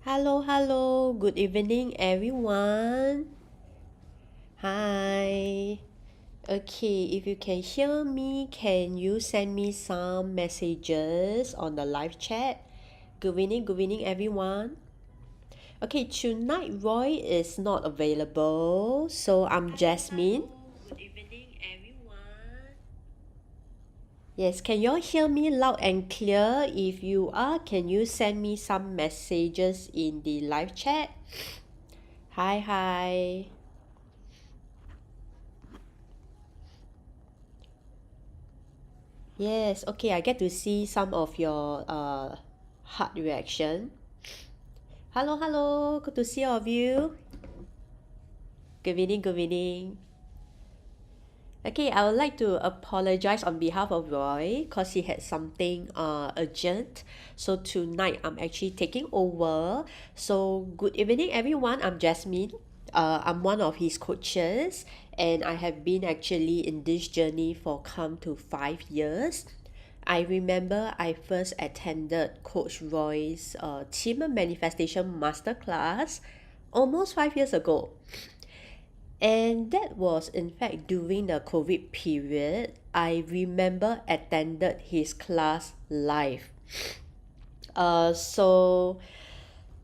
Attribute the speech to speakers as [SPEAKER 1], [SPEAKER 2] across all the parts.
[SPEAKER 1] Hello, good evening, everyone. Hi. Okay, if you can hear me, can you send me some messages on the live chat? Good evening, everyone. Okay, tonight Roy is not available, so I'm Jasmine. Good evening, everyone. Yes, can you all hear me loud and clear? If you are, can you send me some messages in the live chat? Hi. Yes, okay, I get to see some of your heart reaction. Hello, good to see all of you. Good evening. Okay, I would like to apologize on behalf of Roy because he had something urgent. So tonight I'm actually taking over. So good evening everyone, I'm Jasmine. I'm one of his coaches and I have been actually in this journey for come to 5 years. I remember I first attended Coach Roy's QiMen Manifestation Masterclass almost 5 years ago. And that was in fact during the COVID period. I remember attended his class live. So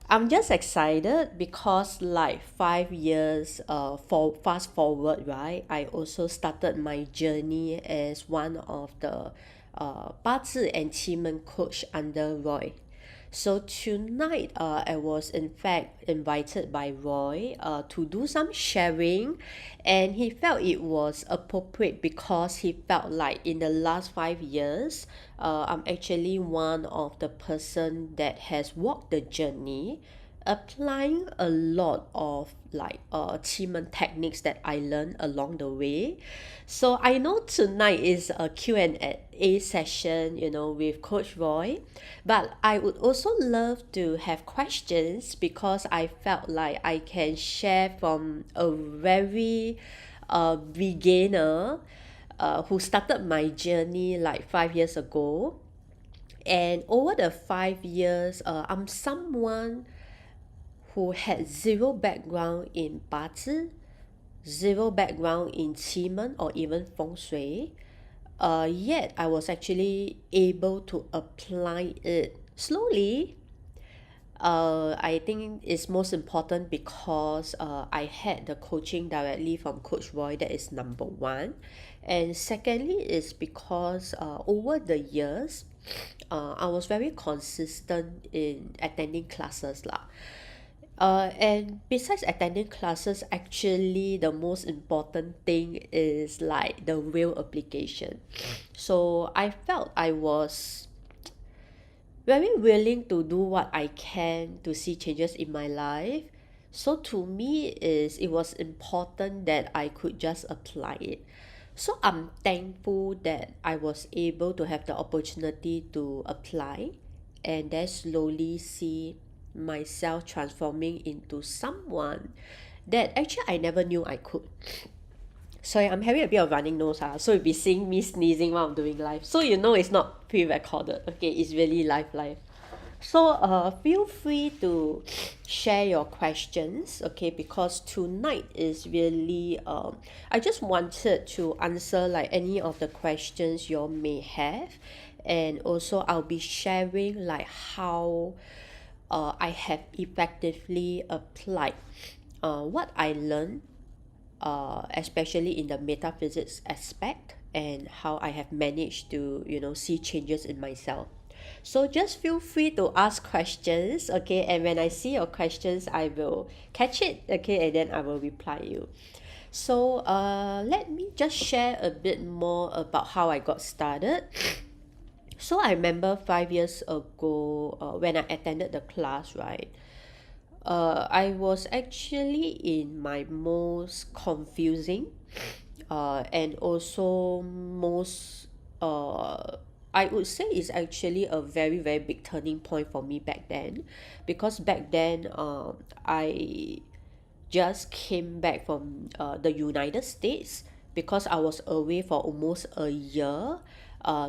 [SPEAKER 1] I'm just excited because like 5 years for fast forward, right? I also started my journey as one of the BaZi and QiMen coach under Roy. So tonight, I was in fact invited by Roy to do some sharing, and he felt it was appropriate because he felt like in the last 5 years, I'm actually one of the person that has walked the journey applying a lot of like achievement techniques that I learned along the way. So I know tonight is a Q&A session, with Coach Roy, but I would also love to have questions because I felt like I can share from a very beginner who started my journey like 5 years ago. And over the 5 years, I'm someone who had zero background in BaZi, zero background in QiMen or even FengShui. Yet I was actually able to apply it slowly. I think it's most important because I had the coaching directly from Coach Roy. That is number one. And secondly is because over the years, I was very consistent in attending classes lah. And besides attending classes, actually the most important thing is like the real application. So I felt I was very willing to do what I can to see changes in my life. So to me it was important that I could just apply it. So I'm thankful that I was able to have the opportunity to apply and then slowly see myself transforming into someone that actually I never knew I could. Sorry, I'm having a bit of running nose, so you'll be seeing me sneezing while I'm doing live. So it's not pre-recorded, okay? It's really live. So feel free to share your questions, okay? Because tonight is really I just wanted to answer like any of the questions you may have, and also I'll be sharing like how I have effectively applied what I learned, especially in the metaphysics aspect, and how I have managed to see changes in myself. So just feel free to ask questions, okay? And when I see your questions, I will catch it, okay? And then I will reply you. So let me just share a bit more about how I got started. So I remember 5 years ago when I attended the class, right? I was actually in my most confusing and also most I would say it's actually a very very big turning point for me back then, because back then I just came back from the United States because I was away for almost a year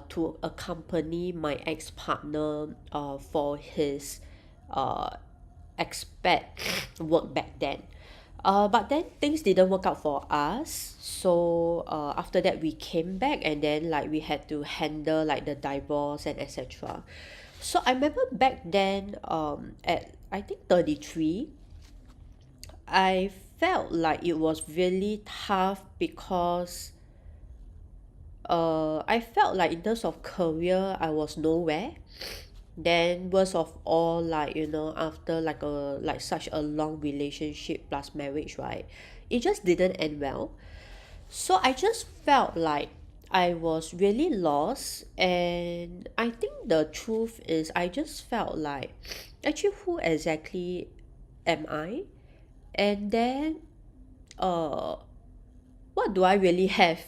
[SPEAKER 1] to accompany my ex-partner for his uh, expect work back then. But then things didn't work out for us. So after that we came back, and then like we had to handle like the divorce and etc. So I remember back then at I think 33, I felt like it was really tough because I felt like in terms of career I was nowhere. Then worst of all, like after like such a long relationship plus marriage, right, it just didn't end well. So I just felt like I was really lost, and I think the truth is I just felt like, actually, who exactly am I? And then uh what do I really have?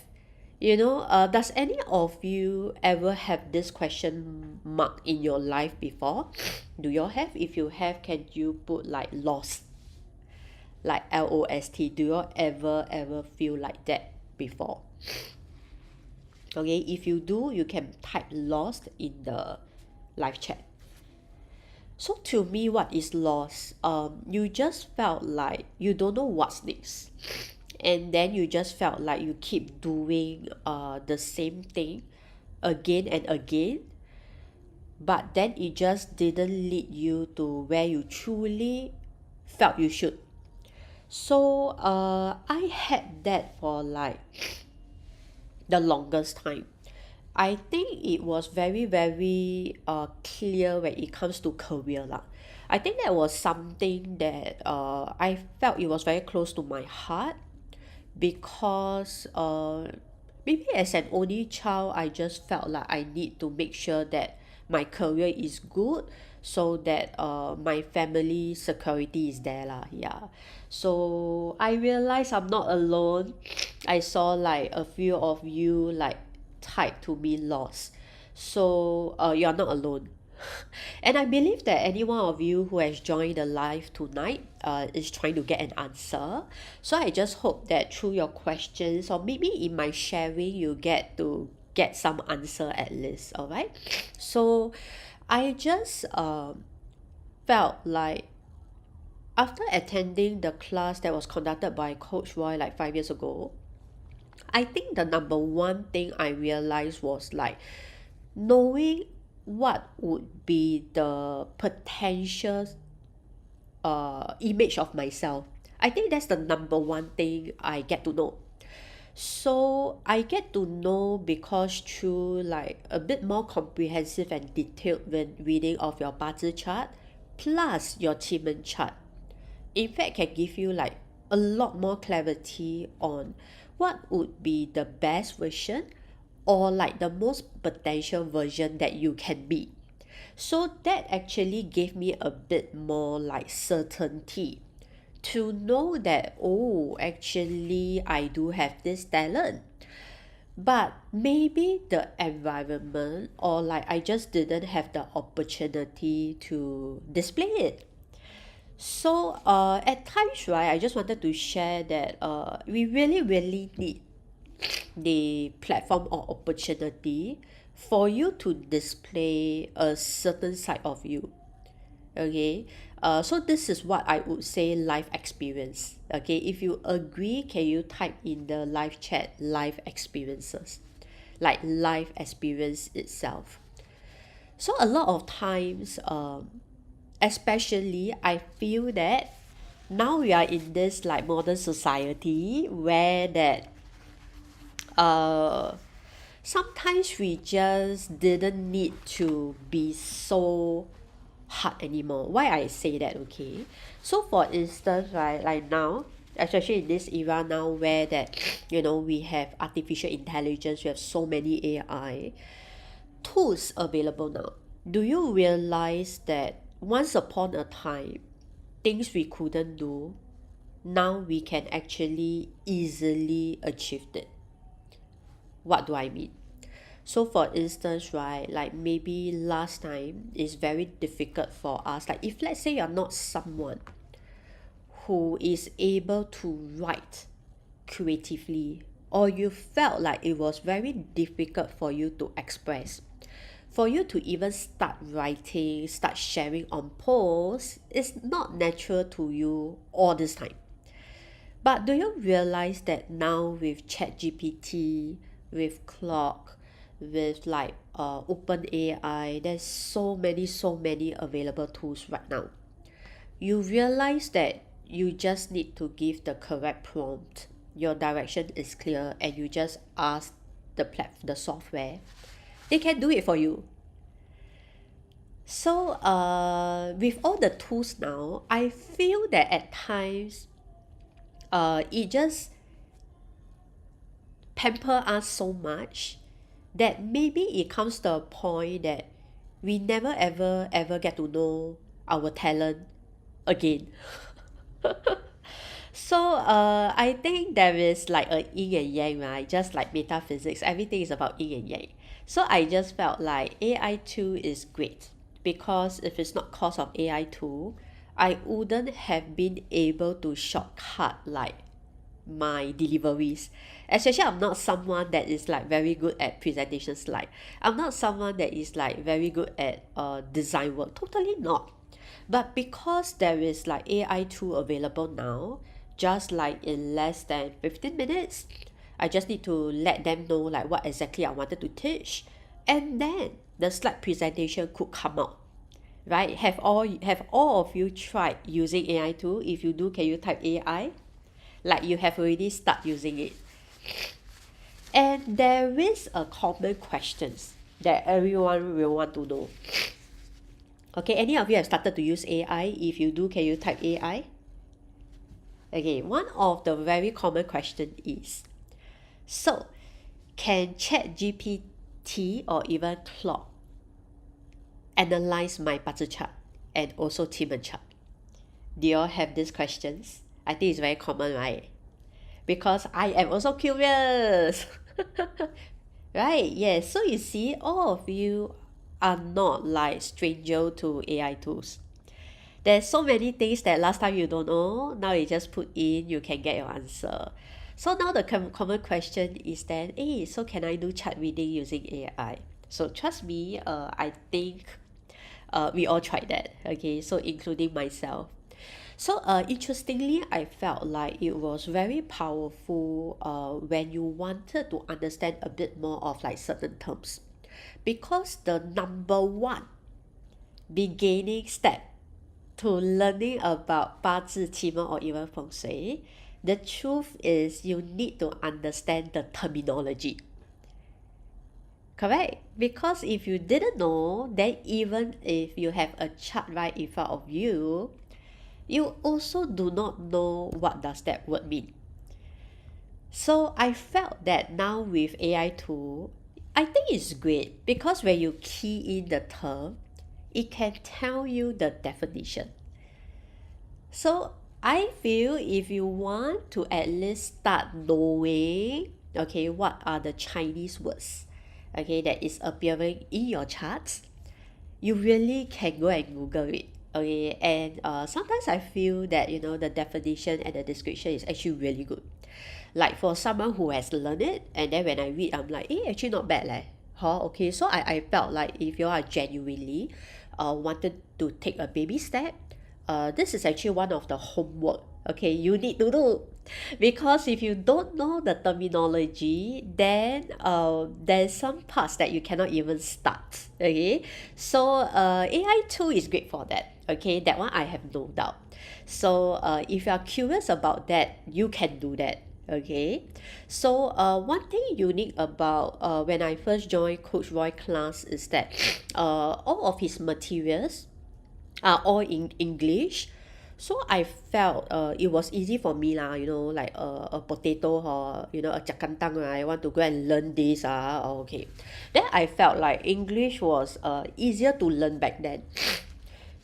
[SPEAKER 1] Does any of you ever have this question mark in your life before? Do you all have? If you have, can you put like lost, like LOST? Do you all ever feel like that before? Okay, if you do, you can type lost in the live chat. So to me, what is lost? You just felt like you don't know what's next, and then you just felt like you keep doing the same thing again and again, but then it just didn't lead you to where you truly felt you should. So I had that for like the longest time. I think it was very, very clear when it comes to career lah. I think that was something that I felt it was very close to my heart, because maybe as an only child, I just felt like I need to make sure that my career is good, so that my family security is there lah. Yeah. So I realized I'm not alone. I saw like a few of you like type to me lost. So you're not alone. And I believe that any one of you who has joined the live tonight is trying to get an answer. So I just hope that through your questions, or maybe in my sharing, you get to get some answer at least. All right. So I just felt like after attending the class that was conducted by Coach Roy like 5 years ago, I think the number one thing I realized was like knowing what would be the potential image of myself. I think that's the number one thing I get to know. So I get to know because through like a bit more comprehensive and detailed reading of your BaZi chart plus your QiMen chart, in fact can give you like a lot more clarity on what would be the best version, or like the most potential version that you can be. So that actually gave me a bit more like certainty to know that, oh, actually I do have this talent, but maybe the environment, or like I just didn't have the opportunity to display it. So at times, right, I just wanted to share that we really, really need the platform or opportunity for you to display a certain side of you. Okay, so this is what I would say life experience. Okay, if you agree, can you type in the live chat life experiences, like life experience itself? So a lot of times, especially I feel that now we are in this like modern society where that uh sometimes we just didn't need to be so hard anymore. Why I say that? Okay, so for instance, right, like now, especially in this era now where that we have artificial intelligence, we have so many AI tools available now. Do you realize that once upon a time, things we couldn't do, now we can actually easily achieve it? What do I mean? So for instance, right, like maybe last time is very difficult for us. Like if let's say you're not someone who is able to write creatively, or you felt like it was very difficult for you to express. for you to even start writing, start sharing on posts, it's not natural to you all this time. But do you realize that now with ChatGPT, with Clock, with like OpenAI, there's so many available tools right now. You realize that you just need to give the correct prompt. Your direction is clear, and you just ask the software. They can do it for you. So with all the tools now, I feel that at times it just pamper us so much that maybe it comes to a point that we never ever get to know our talent again. So I think there is like a yin and yang, right? Just like metaphysics, everything is about yin and yang. So I just felt like AI tool is great because if it's not cause of AI tool, I wouldn't have been able to shortcut like my deliveries. Especially I'm not someone that is like very good at presentation slide. I'm not someone that is like very good at design work. Totally not. But because there is like AI tool available now, just like in less than 15 minutes, I just need to let them know like what exactly I wanted to teach, and then the slide presentation could come out. Right? Have all of you tried using AI tool? If you do, can you type AI? Like you have already start using it. And there is a common questions that everyone will want to know. Okay, any of you have started to use AI? If you do, can you type AI? Okay, one of the very common question is, so can ChatGPT or even Claude analyze my BaZi chart and also QiMen chart? Do you all have these questions? I think it's very common, right? Because I am also curious. Right? Yes. So you see, all of you are not like stranger to AI tools. There's so many things that last time you don't know, now you just put in, you can get your answer. So now the common question is then, hey, so can I do chart reading using AI? So trust me, I think we all tried that. Okay, so including myself. So interestingly, I felt like it was very powerful when you wanted to understand a bit more of like certain terms. Because the number one beginning step to learning about 八字 QiMen or even FengShui, the truth is you need to understand the terminology. Correct? Because if you didn't know, then even if you have a chart right in front of you, you also do not know what does that word mean. So I felt that now with AI tool, I think it's great because when you key in the term, it can tell you the definition. So I feel if you want to at least start knowing, okay, what are the Chinese words, okay, that is appearing in your charts, you really can go and Google it. Okay, and sometimes I feel that the definition and the description is actually really good. Like for someone who has learned it, and then when I read, I'm like, actually not bad leh. Huh? Okay, so I felt like if you are genuinely wanted to take a baby step, this is actually one of the homework. Okay, you need to do, because if you don't know the terminology, then there's some parts that you cannot even start. Okay, so AI tool is great for that. Okay, that one I have no doubt. So if you are curious about that, you can do that. Okay, so one thing unique about when I first joined Coach Roy class is that all of his materials are all in English. So I felt it was easy for me lah, like a potato or a jakantang, right? I want to go and learn this okay. Then I felt like English was easier to learn back then.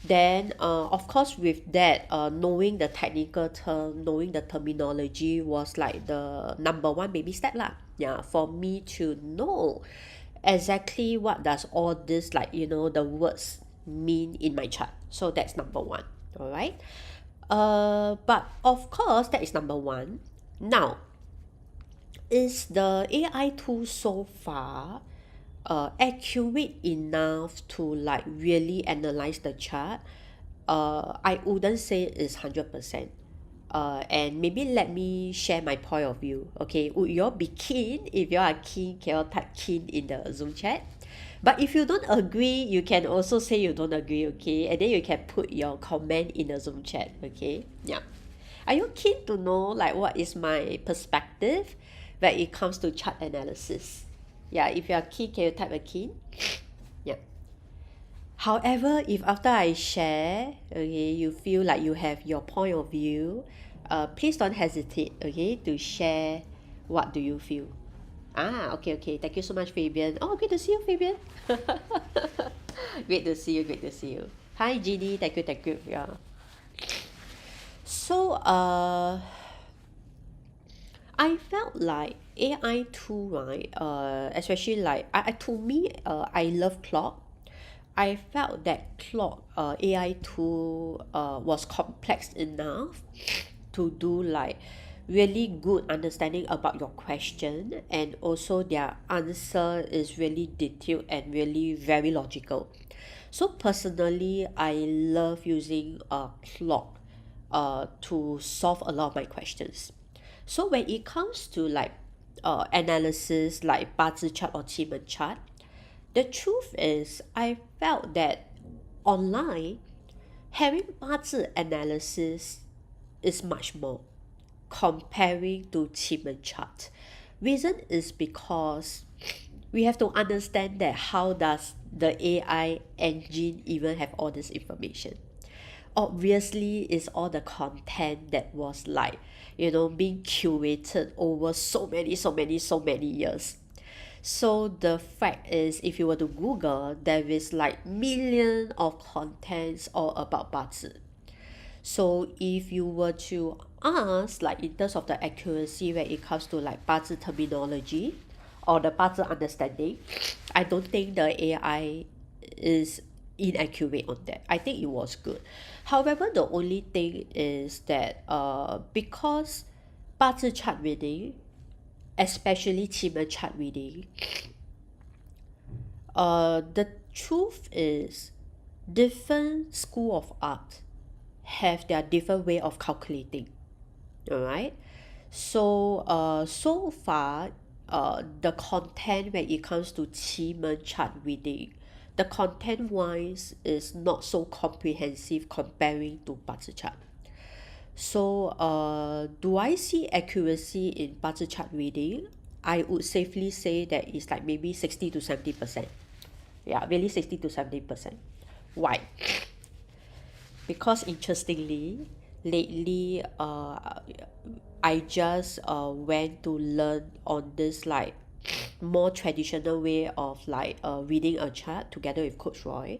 [SPEAKER 1] Then of course with that knowing the technical term, knowing the terminology was like the number one baby step lah. Yeah, for me to know exactly what does all this like the words mean in my chart. So that's number one. All right. But of course that is number one. Now, is the AI tool so far accurate enough to like really analyze the chart, I wouldn't say it's 100%. And maybe let me share my point of view. Okay, would you all be keen? If you are keen, can you all type keen in the Zoom chat? But if you don't agree, you can also say you don't agree, okay? And then you can put your comment in the Zoom chat, okay? Yeah. Are you keen to know like what is my perspective when it comes to chart analysis? Yeah, if you are keen, can you type a keen? Yeah. However, if after I share, okay, you feel like you have your point of view, please don't hesitate, okay, to share what do you feel. Ah, okay, okay. Thank you so much, Fabian. Oh, great to see you, Fabian. Great to see you, great to see you. Hi, Jeannie. Thank you, thank you. Yeah. So, I felt like AI tool, right? Especially like to me, I love clock. I felt that clock AI tool was complex enough to do like really good understanding about your question, and also their answer is really detailed and really very logical. So personally, I love using clock to solve a lot of my questions. So when it comes to like analysis like BaZi chart or QiMen chart, the truth is I felt that online having BaZi analysis is much more comparing to QiMen chart. Reason is because we have to understand that how does the AI engine even have all this information. Obviously it's all the content that was like, being curated over so many years. So the fact is, if you were to Google, there is like million of contents all about BaZi. So if you were to ask, like in terms of the accuracy when it comes to like BaZi terminology or the BaZi understanding, I don't think the AI is inaccurate on that. I think it was good. However, the only thing is that because BaZi chart reading, especially QiMen chart reading, the truth is different school of art have their different way of calculating. All right. So so far, the content when it comes to QiMen chart reading, the content wise is not so comprehensive comparing to BaZi chart. So do I see accuracy in BaZi chart reading? I would safely say that it's like maybe 60 to 70%. Yeah, really 60 to 70%. Why? Because interestingly, lately I just went to learn on this like more traditional way of like reading a chart together with Coach Roy.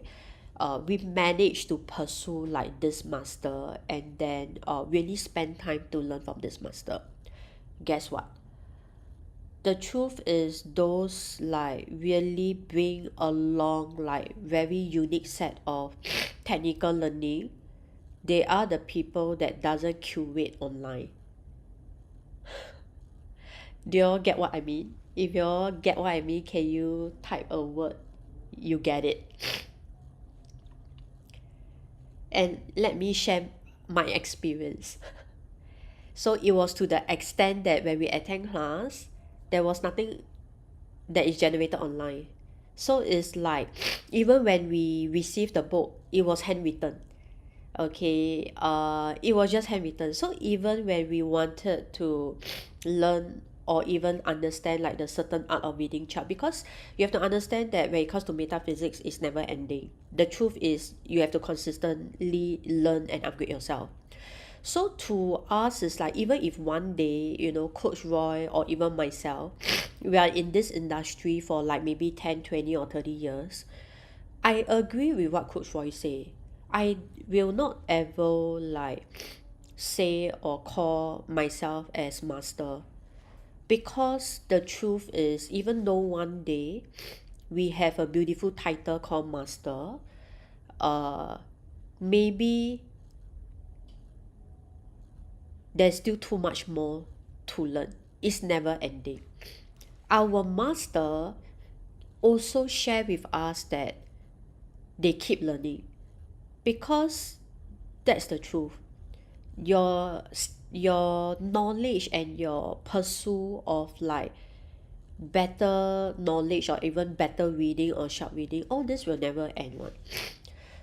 [SPEAKER 1] We managed to pursue like this master, and then really spend time to learn from this master. Guess what? The truth is those like really bring along like very unique set of technical learning. They are the people that doesn't curate online. Do you all get what I mean? If you all get what I mean, can you type a word? You get it. And let me share my experience. So it was to the extent that when we attend class, there was nothing that is generated online. So it's like even when we received the book, it was handwritten. Okay, it was just handwritten. So even when we wanted to learn or even understand like the certain art of reading chart, because you have to understand that when it comes to metaphysics, it's never ending. The truth is you have to consistently learn and upgrade yourself. So to us, it's like even if one day, Coach Roy or even myself, we are in this industry for like maybe 10, 20 or 30 years, I agree with what Coach Roy say. I will not ever like say or call myself as master, because the truth is even though one day we have a beautiful title called master, uh maybe there's still too much more to learn. It's never ending. Our master also share with us that they keep learning, because that's the truth. Your knowledge and your pursuit of like better knowledge or even better reading or sharp reading, all this will never end one.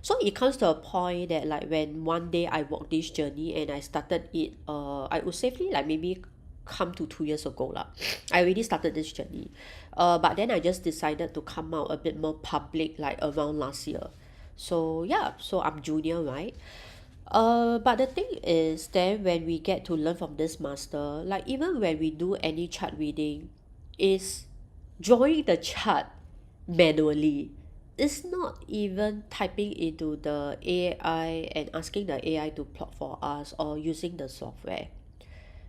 [SPEAKER 1] So it comes to a point that like when one day I walked this journey and I started it, I would safely like maybe come to 2 years ago lah. I already started this journey, but then I just decided to come out a bit more public like around last year. So yeah, so I'm junior, right? But the thing is then when we get to learn from this master, like even when we do any chart reading, is drawing the chart manually. It's not even typing into the AI and asking the AI to plot for us or using the software.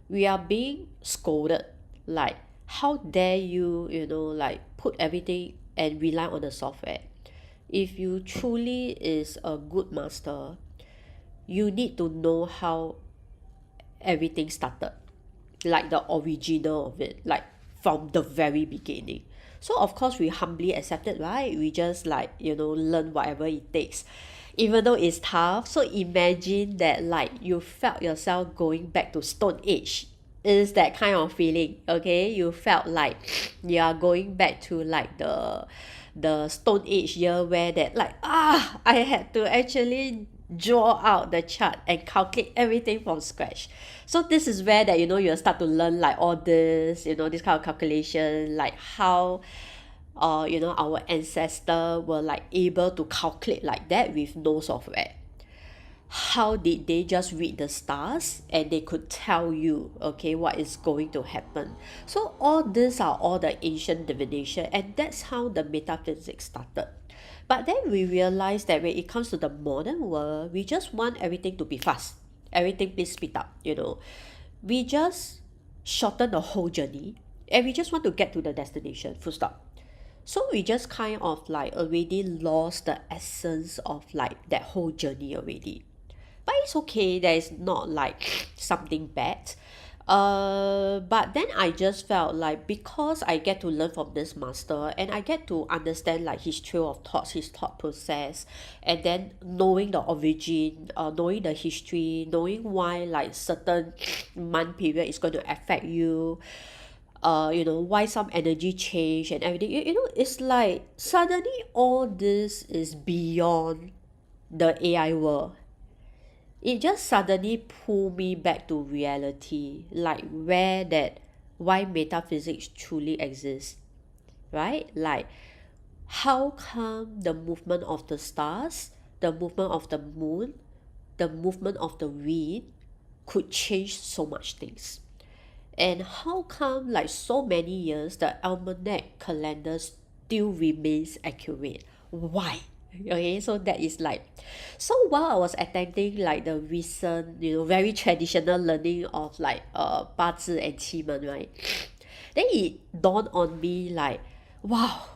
[SPEAKER 1] We are being scolded like, how dare you, like put everything and rely on the software. If you truly is a good master, you need to know how everything started, like the original of it, like from the very beginning. So of course we humbly accept it, right? We just like, learn whatever it takes, even though it's tough. So imagine that like you felt yourself going back to stone age. Is that kind of feeling, okay? You felt like you are going back to like the stone age year, where that like I had to actually draw out the chart and calculate everything from scratch. So this is where that you'll start to learn like all this, this kind of calculation, like how our ancestor were like able to calculate like that with no software. How did they just read the stars and they could tell you, okay, what is going to happen? So all these are all the ancient divination, and that's how the metaphysics started. But then we realized that when it comes to the modern world, we just want everything to be fast. Everything please speed up, We just shorten the whole journey and we just want to get to the destination, full stop. So we just kind of like already lost the essence of like that whole journey already. But it's okay, there is not like something bad. But then I just felt like because I get to learn from this master and I get to understand like his trail of thoughts, his thought process, and then knowing the origin, knowing the history, knowing why like certain month period is going to affect you, why some energy change and everything. It's like suddenly all this is beyond the AI world. It just suddenly pulled me back to reality, like where that why metaphysics truly exists, right? Like how come the movement of the stars, the movement of the moon, the movement of the wind could change so much things? And how come like so many years the almanac calendar still remains accurate? Why? Okay, so that is like, so while I was attending like the recent, very traditional learning of like BaZi and QiMen, right? Then it dawned on me like, wow.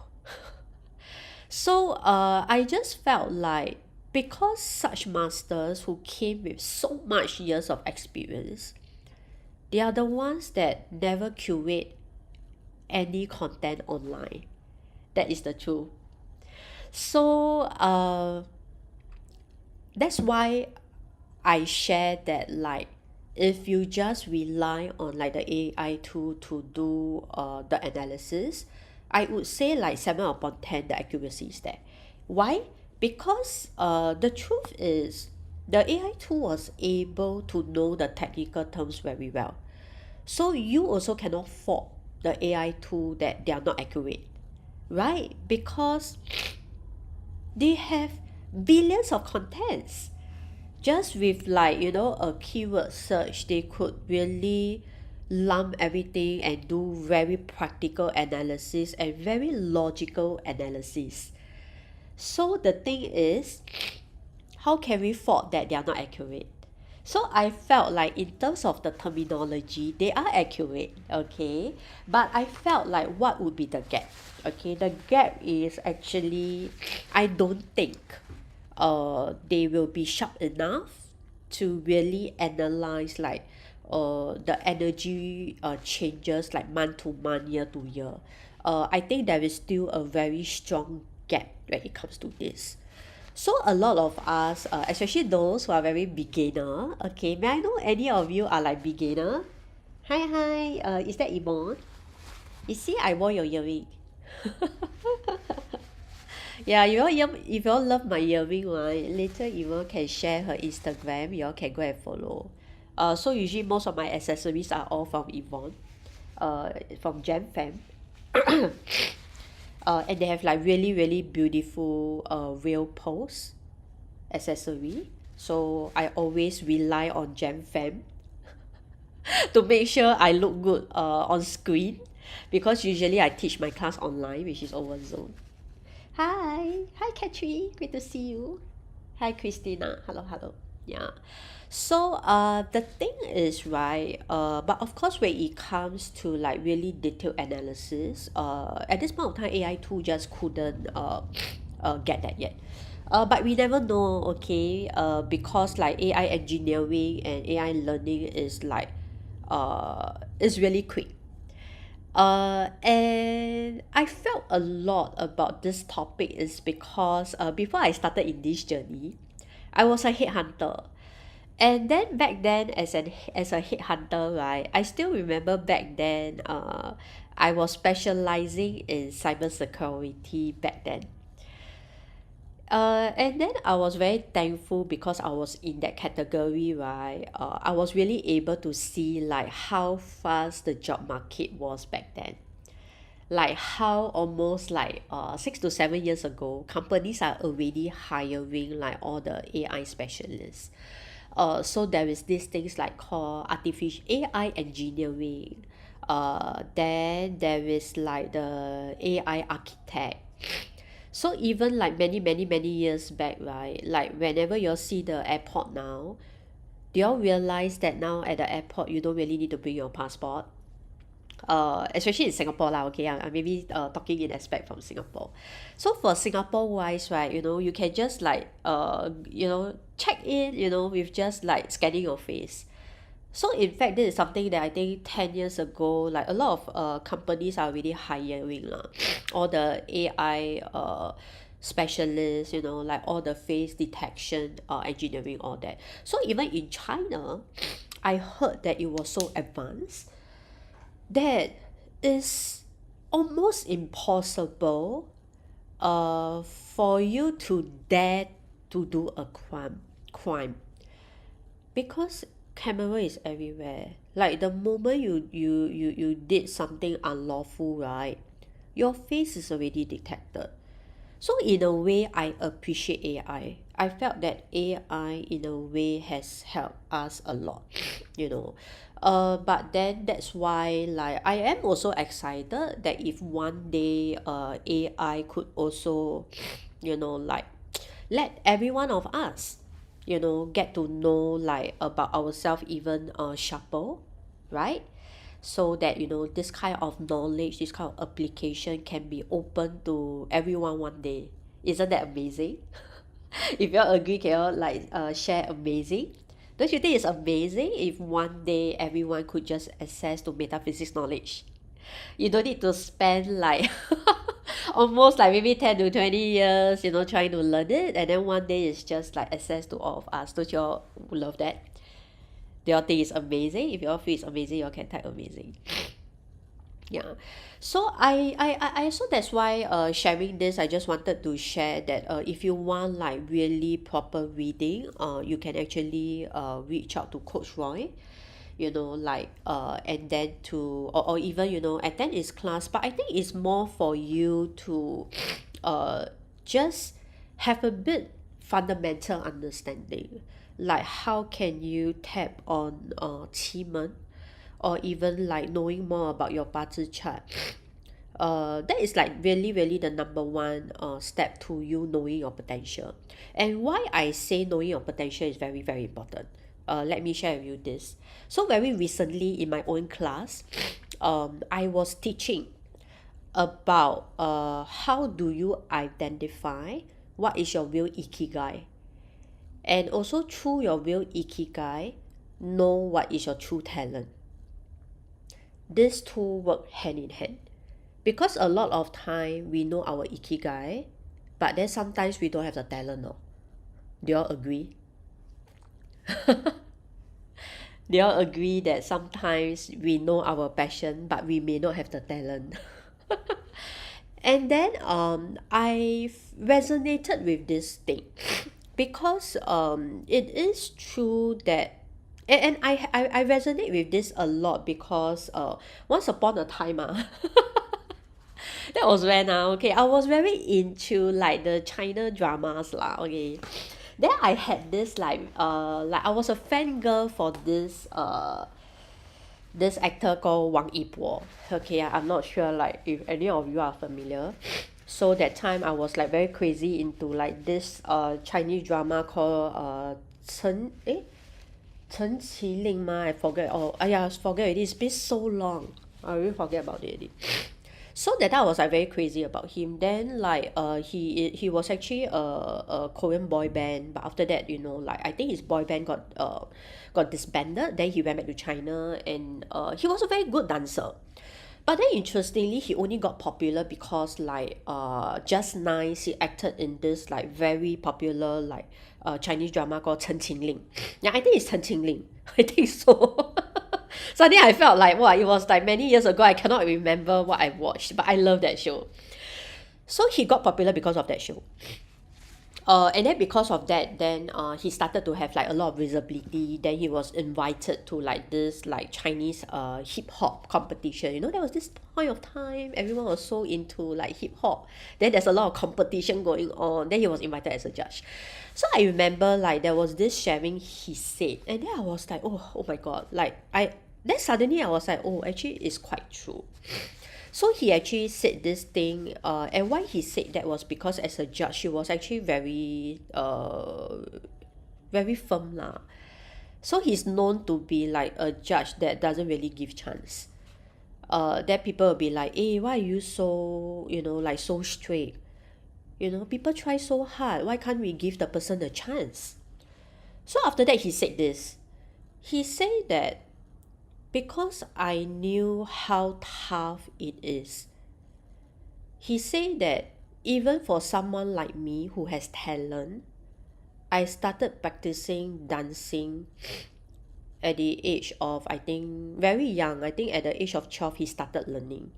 [SPEAKER 1] So I just felt like because such masters who came with so much years of experience, they are the ones that never curate any content online. That is the truth. So that's why I share that like if you just rely on like the AI tool to do the analysis, I would say like 7 upon 10 the accuracy is there. Why? Because the truth is the AI tool was able to know the technical terms very well. So you also cannot fault the AI tool that they are not accurate, right? Because they have billions of contents. Just with like, a keyword search, they could really lump everything and do very practical analysis and very logical analysis. So the thing is, how can we fault that they are not accurate? So I felt like in terms of the terminology, they are accurate, okay? But I felt like what would be the gap? Okay, the gap is actually, I don't think they will be sharp enough to really analyze like the energy changes like month to month, year to year. I think there is still a very strong gap when it comes to this. So a lot of us, especially those who are very beginner, okay, may I know any of you are like beginner? Hi, is that Yvonne? You see, I wore your earring. Yeah, if you all love my earring, right, later you all can share her Instagram. You all can go and follow. So usually most of my accessories are all from Yvonne, from Gem Fam. And they have like really, really beautiful real pearls accessory. So I always rely on Gem Fam to make sure I look good on screen, because usually I teach my class online, which is over Zoom. Hi, Katri. Great to see you. Hi, Christina. Hello. Yeah. So, the thing is, right, but of course, when it comes to like really detailed analysis, at this point of time, AI tool just couldn't get that yet. But we never know, okay, because like AI engineering and AI learning is really quick. And I felt a lot about this topic is because before I started in this journey, I was a headhunter. And then back then as a headhunter, right, I still remember back then I was specializing in cybersecurity back then. And then I was very thankful because I was in that category, right? I was really able to see like how fast the job market was back then, like how almost like 6 to 7 years ago companies are already hiring like all the AI specialists. So there is these things like called artificial AI engineering. Then there is like the AI architect. So even like many years back, right, like whenever you all see the airport now, do you all realize that now at the airport you don't really need to bring your passport? Especially in Singapore lah, okay, I'm maybe talking in aspect from Singapore. So for Singapore wise, right, you can just like check in, with just like scanning your face. So in fact, this is something that I think 10 years ago, like a lot of companies are already hiring lah, all the AI specialists, like all the face detection engineering, all that. So even in China, I heard that it was so advanced that is almost impossible for you to dare to do a crime, because camera is everywhere. Like the moment you did something unlawful, right, your face is already detected. So in a way, I appreciate AI. I felt that AI in a way has helped us a lot, you know. But then that's why like I am also excited that if one day AI could also, like let every one of us, get to know like about ourselves even sharper, right? So that this kind of knowledge, this kind of application can be open to everyone one day. Isn't that amazing? If you all agree, can you all like share amazing? Don't you think it's amazing if one day everyone could just access to metaphysics knowledge? You don't need to spend like almost like maybe 10 to 20 years, trying to learn it, and then one day it's just like access to all of us. Don't you all love that? Do you all think it's amazing? If you all feel it's amazing, you all can type amazing. Yeah. So so that's why sharing this, I just wanted to share that if you want like really proper reading, you can actually reach out to Coach Roy, like and then or even attend his class. But I think it's more for you to uh just have a bit fundamental understanding, like how can you tap on QiMen, or even like knowing more about your BaZi chart. That is like really really the number one step to you knowing your potential. And why I say knowing your potential is very very important, let me share with you this. So very recently in my own class, I was teaching about how do you identify what is your real ikigai, and also through your real ikigai know what is your true talent. These two work hand in hand. Because a lot of time we know our ikigai, but then sometimes we don't have the talent. No? Do you all agree? Do you all agree that sometimes we know our passion, but we may not have the talent? And then I resonated with this thing because it is true that and I resonate with this a lot because once upon a time that was when okay I was very into like the China dramas lah, okay. Then I had this like I was a fangirl for this actor called Wang Yibo. Okay, I'm not sure like if any of you are familiar. So that time I was like very crazy into like this Chinese drama called Chen Qi Ma, I forget. Oh, I forget it. It's been so long. I really forget about it already. So that time I was like very crazy about him. Then like he was actually a Korean boy band, but after that, you know, like I think his boy band got disbanded. Then he went back to China, and he was a very good dancer. But then interestingly, he only got popular because like just nice he acted in this like very popular like Chinese drama called Chen Qingling. Yeah, I think it's Chen Qingling. I think so. Suddenly I felt like wow, it was like many years ago. I cannot remember what I watched, but I love that show. So he got popular because of that show. And then because of that, then he started to have like a lot of visibility. Then he was invited to like this like Chinese hip hop competition. You know, there was this point of time everyone was so into like hip hop. Then there's a lot of competition going on. Then he was invited as a judge. So I remember like there was this sharing he said, and then I was like, oh my god, like then suddenly I was like, oh, actually it's quite true. So he actually said this thing, and why he said that was because as a judge, he was actually very firm lah. So he's known to be like a judge that doesn't really give chance. That people will be like, hey, why are you so, you know, like so strict? You know, people try so hard. Why can't we give the person a chance? So after that, he said this. He said that because I knew how tough it is. He said that even for someone like me who has talent, I started practicing dancing at the age of, I think, very young. I think at the age of 12, he started learning.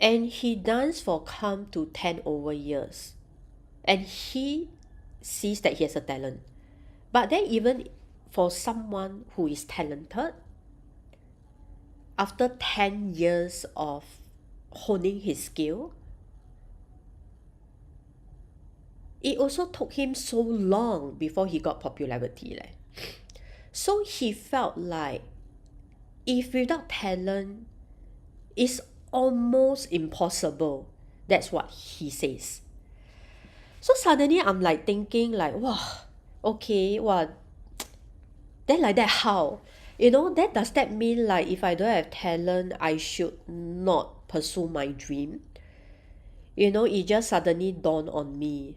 [SPEAKER 1] And he danced for come to 10 over years. And he sees that he has a talent. But then even for someone who is talented, after 10 years of honing his skill, it also took him so long before he got popularity. So he felt like if without talent, it's almost impossible. That's what he says. So suddenly I'm like thinking like, wow, okay, wow, then like that how? You know, then does that mean like if I don't have talent, I should not pursue my dream? You know, it just suddenly dawned on me.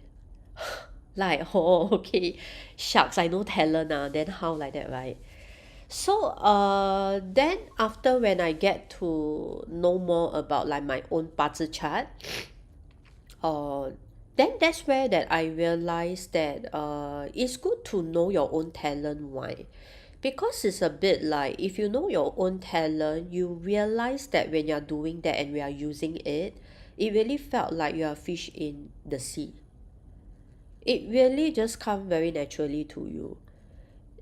[SPEAKER 1] Like, oh, okay, shucks, I no talent then how like that, right? So then after when I get to know more about like my own BaZi chart, then that's where that I realized that it's good to know your own talent. Why? Because it's a bit like if you know your own talent, you realize that when you're doing that and we are using it, it really felt like you're a fish in the sea. It really just come very naturally to you.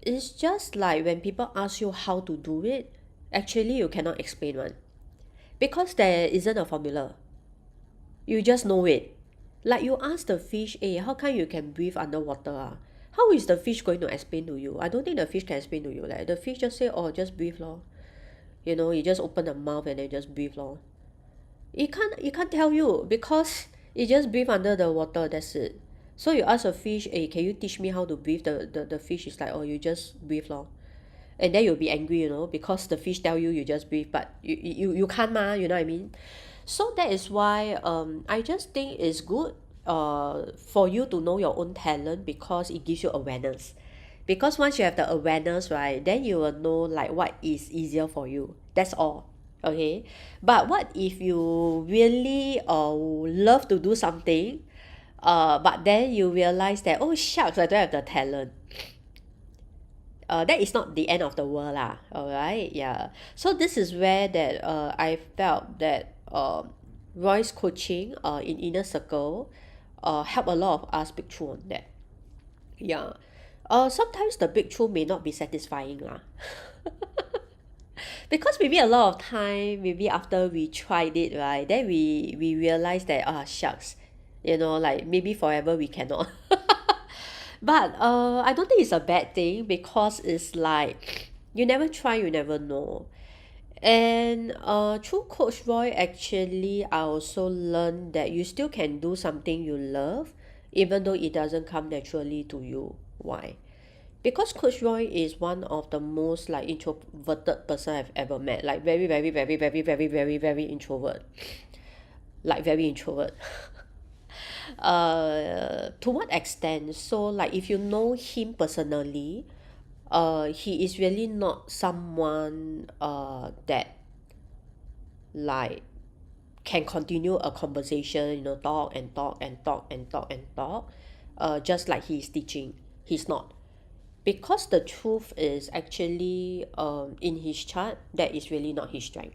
[SPEAKER 1] It's just like when people ask you how to do it, actually you cannot explain one. Because there isn't a formula. You just know it. Like you ask the fish, hey, how come you can breathe underwater? How is the fish going to explain to you? I don't think the fish can explain to you. Like the fish just say, oh, just breathe lor. You know, you just open the mouth and then just breathe lor. It can't tell you because it just breathe under the water, that's it. So you ask a fish, hey, can you teach me how to breathe? The fish is like, oh, you just breathe lor. And then you'll be angry, you know, because the fish tell you just breathe, but you can't you know what I mean? So that is why I just think it's good for you to know your own talent because it gives you awareness. Because once you have the awareness, right, then you will know like what is easier for you. That's all. Okay, but what if you really love to do something, but then you realize that, oh shucks, I don't have the talent. That is not the end of the world lah. All right, yeah. So this is where that I felt that Roy's coaching in inner circle help a lot of us break through on that. Yeah. Sometimes the breakthrough may not be satisfying lah. Because maybe a lot of time, maybe after we tried it, right, then we realize that, ah shucks, like maybe forever we cannot. But I don't think it's a bad thing, because it's like you never try, you never know. And through Coach Roy, actually, I also learned that you still can do something you love, even though it doesn't come naturally to you. Why? Because Coach Roy is one of the most like introverted person I've ever met. Like very, very, very, very, very, very, very introvert. Like very introvert. To what extent? So like if you know him personally, he is really not someone that like can continue a conversation, talk and talk and talk and talk and talk, just like he's teaching. He's not. Because the truth is actually in his chart, that is really not his strength.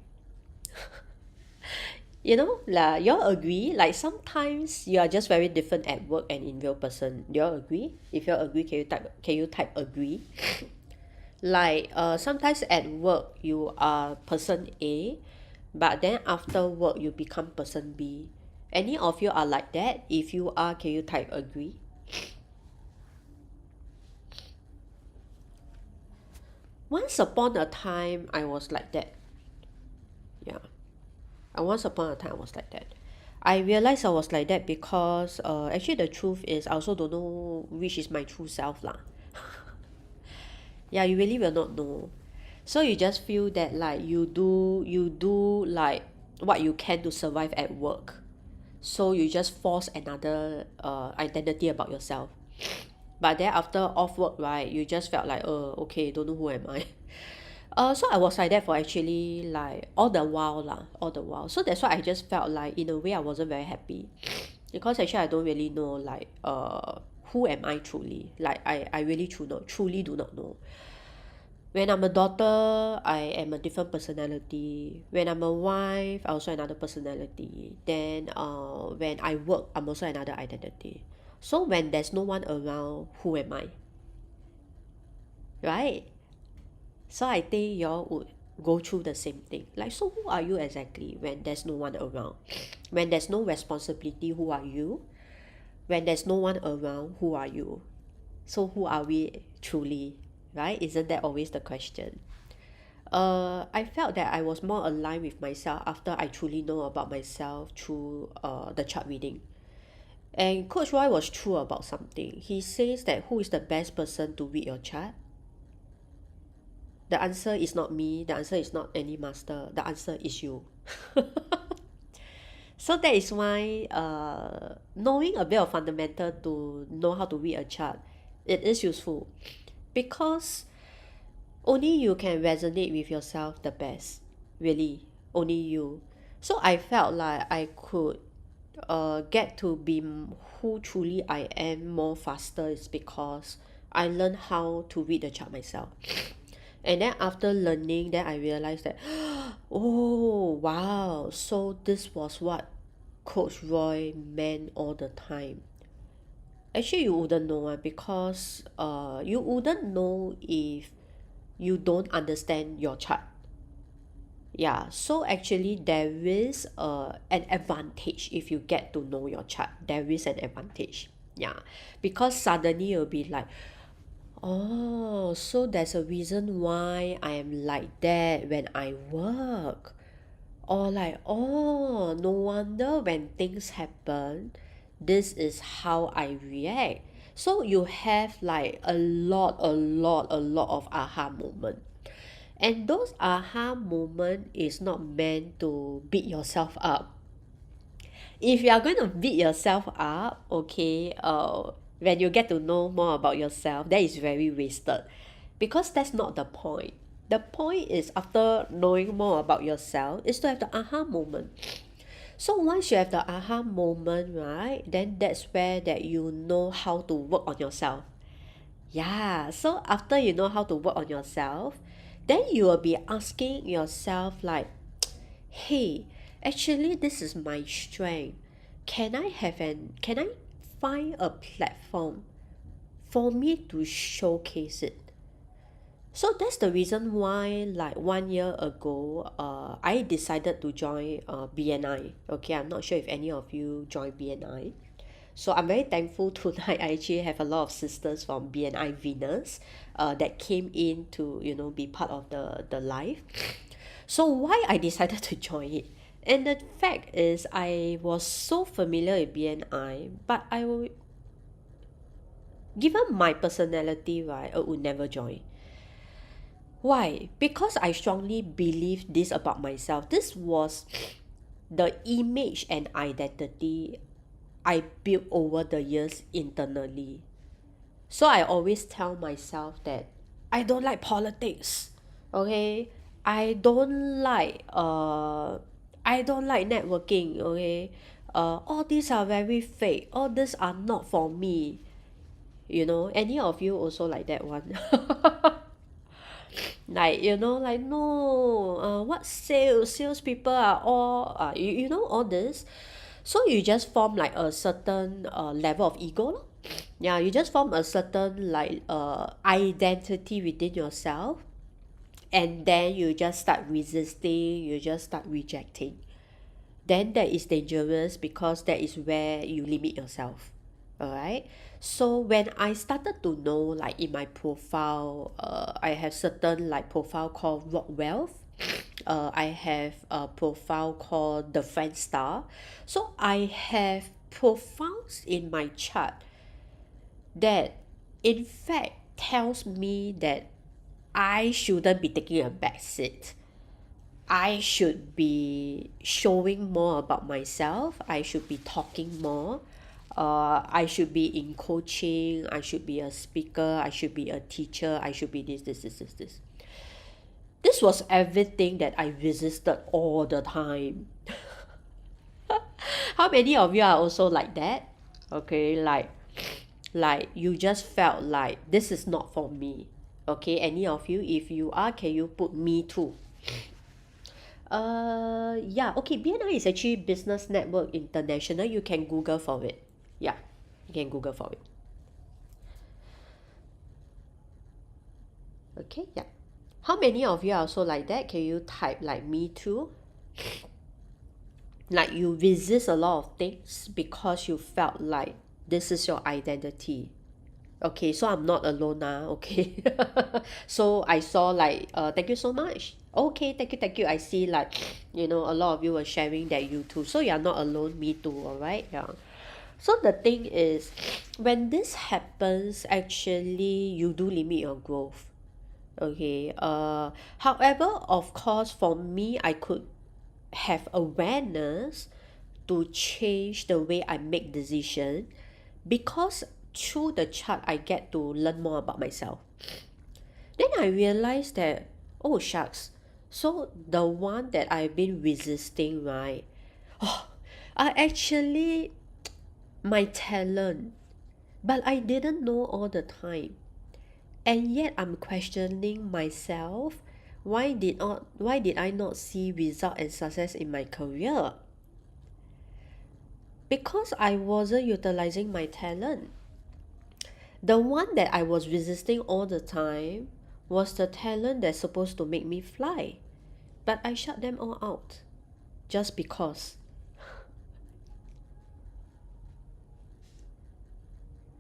[SPEAKER 1] You all agree? Like sometimes you are just very different at work and in real person. Do you all agree? If you all agree, can you type agree? Like sometimes at work you are person A, but then after work you become person B. Any of you are like that? If you are, can you type agree? Once upon a time I was like that. Yeah. And once upon a time I was like that. I realized I was like that because actually the truth is I also don't know which is my true self lah. Yeah, you really will not know. So you just feel that like you do like what you can to survive at work. So you just force another identity about yourself. But then after off work, right, you just felt like, okay, don't know who am I. So I was like that for actually like all the while lah, all the while. So that's why I just felt like in a way I wasn't very happy, because actually I don't really know like who am I truly. Like I really truly do not know. When I'm a daughter, I am a different personality. When I'm a wife, I also another personality. Then when I work, I'm also another identity. So when there's no one around, who am I? Right? So I think y'all would go through the same thing. Like, so who are you exactly when there's no one around? When there's no responsibility, who are you? When there's no one around, who are you? So who are we truly? Right? Isn't that always the question? I felt that I was more aligned with myself after I truly know about myself through the chart reading. And Coach Roy was true about something. He says that who is the best person to read your chart? The answer is not me. The answer is not any master. The answer is you. So that is why knowing a bit of fundamental to know how to read a chart, it is useful. Because only you can resonate with yourself the best. Really. Only you. So I felt like I could get to be who truly I am more faster, is because I learned how to read the chart myself. And then after learning, then I realized that, oh wow, so this was what Coach Roy meant all the time. Actually, you wouldn't know because you wouldn't know if you don't understand your chart. Yeah, so actually there is an advantage if you get to know your chart. There is an advantage. Yeah, because suddenly you'll be like, oh, so there's a reason why I am like that when I work. Or like, oh, no wonder when things happen, this is how I react. So you have like a lot of aha moment. And those aha moment is not meant to beat yourself up. If you are going to beat yourself up, okay, when you get to know more about yourself, that is very wasted, because that's not the point. The point is, after knowing more about yourself, is to have the aha moment. So once you have the aha moment, right, then that's where that you know how to work on yourself. Yeah, so after you know how to work on yourself, then you will be asking yourself like, hey, actually this is my strength. Can I find a platform for me to showcase it? So that's the reason why, like 1 year ago, I decided to join BNI. Okay, I'm not sure if any of you joined BNI. So I'm very thankful tonight. I actually have a lot of sisters from BNI Venus, that came in to be part of the live. So why I decided to join it? And the fact is, I was so familiar with BNI, but given my personality, right, I would never join. Why? Because I strongly believe this about myself. This was the image and identity I built over the years internally. So I always tell myself that I don't like politics. Okay? I don't like I don't like networking, okay? All these are very fake. All these are not for me. Any of you also like that one? Like like, no, what salespeople are all all this. So you just form like a certain level of ego lor. Yeah, you just form a certain like identity within yourself, and then you just start resisting, you just start rejecting. Then that is dangerous, because that is where you limit yourself. All right. So when I started to know, like in my profile, I have certain like profile called rock wealth. I have a profile called the friend star. So I have profiles in my chart that in fact tells me that I shouldn't be taking a back seat. I should be showing more about myself. I should be talking more. I should be in coaching. I should be a speaker. I should be a teacher. I should be this. This was everything that I resisted all the time. How many of you are also like that? Okay, like you just felt like this is not for me. Okay, any of you? If you are, can you put me too? Yeah, okay, BNI is actually Business Network International. You can Google for it. Yeah, you can Google for it. Okay, yeah. How many of you are also like that? Can you type like me too? Like you resist a lot of things because you felt like this is your identity. Okay, so I'm not alone now, okay? So I saw like, thank you so much. Okay, thank you. I see like, a lot of you were sharing that you too. So you're not alone, me too, all right? Yeah. So the thing is, when this happens, actually, you do limit your growth. Okay. However, of course, for me, I could have awareness to change the way I make decision, because through the chart I get to learn more about myself. Then I realized that, oh shucks, so the one that I've been resisting, right, are actually my talent, but I didn't know all the time. And yet I'm questioning myself, why did I not see result and success in my career? Because I wasn't utilizing my talent. The one that I was resisting all the time was the talent that's supposed to make me fly. But I shut them all out just because.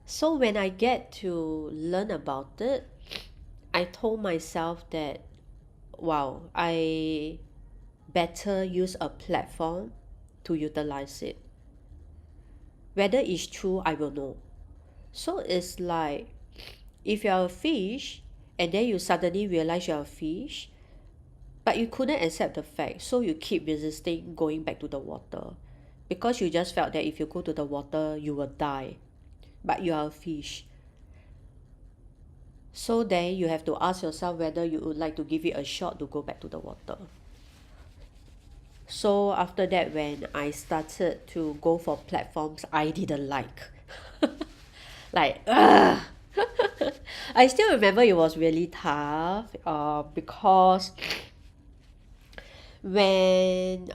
[SPEAKER 1] So when I get to learn about it, I told myself that, wow, I better use a platform to utilize it. Whether it's true, I will know. So it's like, if you're a fish and then you suddenly realize you're a fish, but you couldn't accept the fact, so you keep resisting going back to the water, because you just felt that if you go to the water, you will die. But you are a fish. So then you have to ask yourself whether you would like to give it a shot to go back to the water. So after that, when I started to go for platforms I didn't like, I still remember it was really tough because when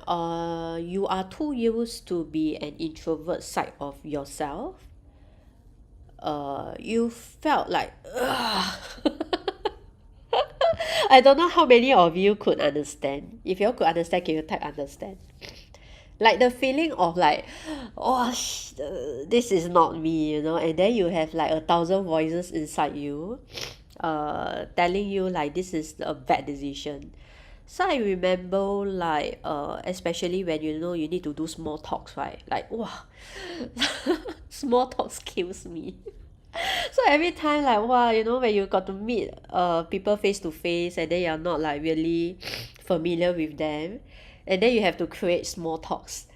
[SPEAKER 1] you are too used to be an introvert side of yourself, you felt like I don't know how many of you could understand. If you all could understand, can you type understand? Like the feeling of like, oh, this is not me, you know, and then you have like 1,000 voices inside you, telling you like this is a bad decision. So I remember like, especially when you know you need to do small talks, right? Like, wow, small talks kills me. So every time like wow, you know, when you got to meet people face to face and then you're not like really familiar with them, and then you have to create small talks.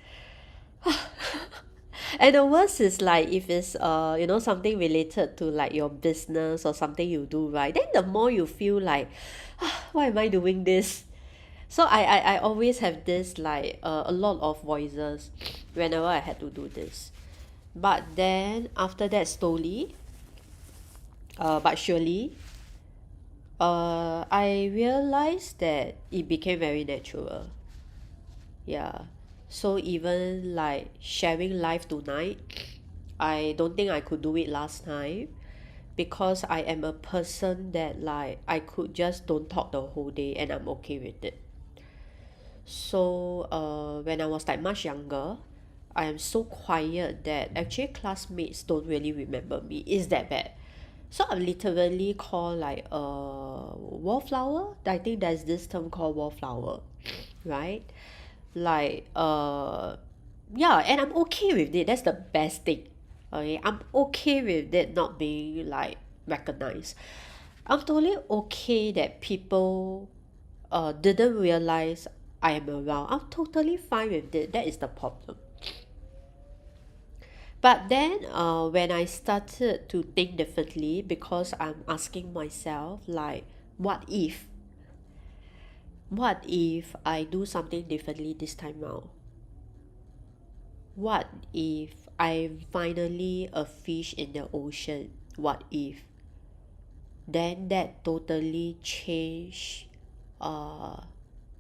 [SPEAKER 1] And the worst is like if it's you know, something related to like your business or something you do, right? Then the more you feel like why am I doing this? So I always have this like a lot of voices whenever I had to do this. But then after that, slowly but surely, I realized that it became very natural. Yeah. So even like sharing life tonight, I don't think I could do it last time because I am a person that like I could just don't talk the whole day and I'm okay with it. So when I was like much younger, I am so quiet that actually classmates don't really remember me. It's that bad. So I'm literally called like a wallflower. I think there's this term called wallflower, right? Like yeah, and I'm okay with it. That's the best thing. Okay, I'm okay with it not being like recognized. I'm totally okay that people didn't realize I am around. I'm totally fine with it. That is the problem. But then when I started to think differently, because I'm asking myself like, what if I do something differently this time round? What if I'm finally a fish in the ocean? What if? Then that totally changed uh,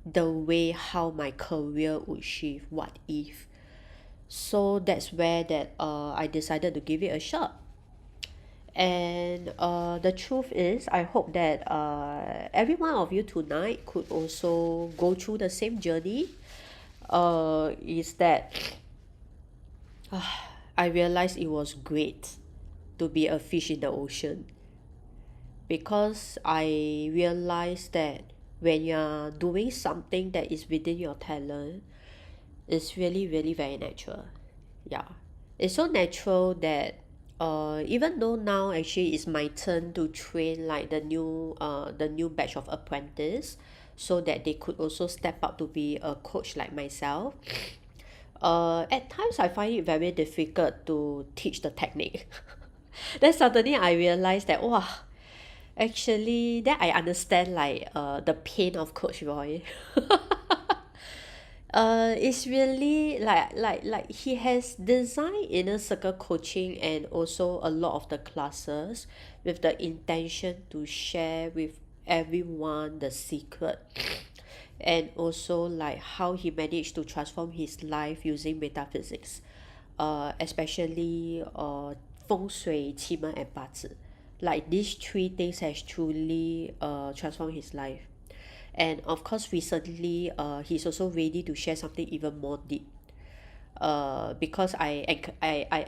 [SPEAKER 1] the way how my career would shift. What if? So that's where that I decided to give it a shot. And the truth is, I hope that every one of you tonight could also go through the same journey. Is that I realized it was great to be a fish in the ocean, because I realized that when you're doing something that is within your talent, it's really, really very natural. Yeah. It's so natural that even though now actually it's my turn to train like the new batch of apprentice, so that they could also step up to be a coach like myself. At times I find it very difficult to teach the technique. Then suddenly I realized that wow, actually then I understand like the pain of Coach Roy. It's really like he has designed inner circle coaching and also a lot of the classes with the intention to share with everyone the secret, and also like how he managed to transform his life using metaphysics, especially FengShui, QiMen and BaZi. Like these three things has truly transformed his life. And of course recently he's also ready to share something even more deep, because I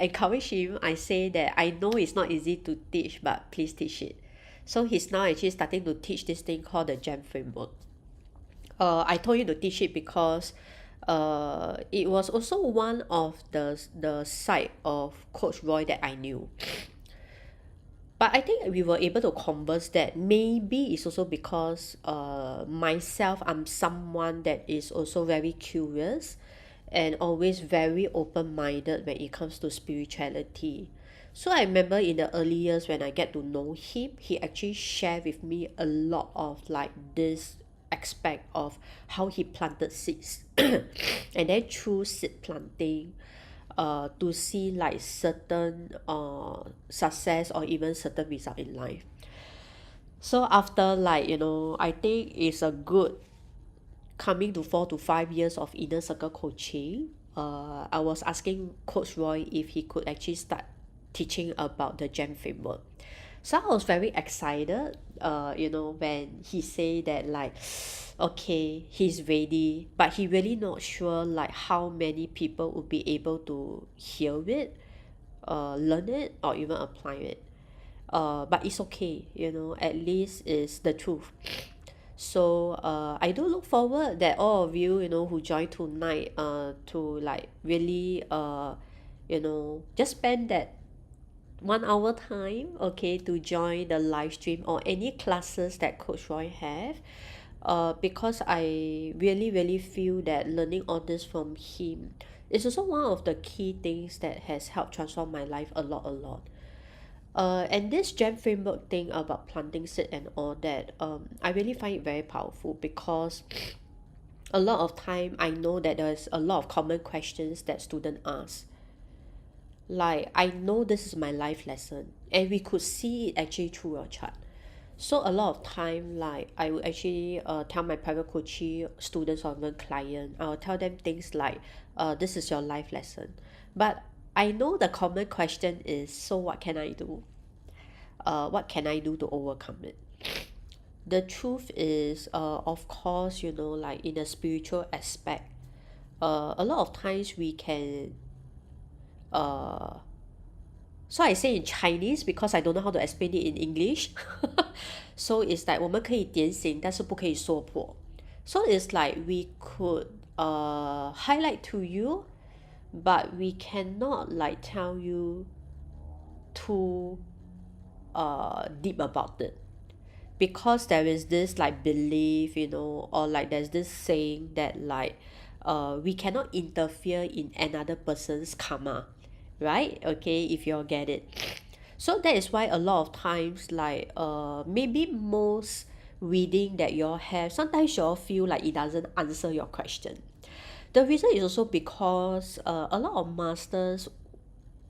[SPEAKER 1] encourage him. I say that I know it's not easy to teach, but please teach it. So he's now actually starting to teach this thing called the gem framework. I told him to teach it because it was also one of the side of Coach Roy that I knew. But I think we were able to converse that maybe it's also because myself, I'm someone that is also very curious and always very open-minded when it comes to spirituality. So I remember in the early years when I get to know him, he actually shared with me a lot of like this aspect of how he planted seeds and then through seed planting to see like certain success or even certain result in life. So after like I think it's a good coming to 4 to 5 years of inner circle coaching. I was asking Coach Roy if he could actually start teaching about the gem framework. So I was very excited, when he said that like, okay, he's ready, but he really not sure like how many people would be able to hear it, learn it, or even apply it. But it's okay, at least it's the truth. So I do look forward that all of you, who join tonight, to like really, just spend that 1 hour time, okay, to join the live stream or any classes that Coach Roy have. Because I really, really feel that learning all this from him is also one of the key things that has helped transform my life a lot, a lot. And this gem framework thing about planting seed and all that, I really find it very powerful because a lot of time I know that there's a lot of common questions that students ask. Like I know this is my life lesson, and we could see it actually through your chart. So a lot of time, like I would actually tell my private coaching students or even client, I will tell them things like, this is your life lesson. But I know the common question is, so what can I do? What can I do to overcome it? The truth is, of course, like in a spiritual aspect, a lot of times we can, uh, so I say in Chinese because I don't know how to explain it in English. So it's like 我们可以点醒，但是不可以说破. So it's like we could highlight to you, but we cannot like tell you too deep about it. Because there is this like belief, or like there's this saying that like we cannot interfere in another person's karma, right? Okay, if you all get it. So that is why a lot of times like maybe most reading that you all have, sometimes you all feel like it doesn't answer your question. The reason is also because a lot of masters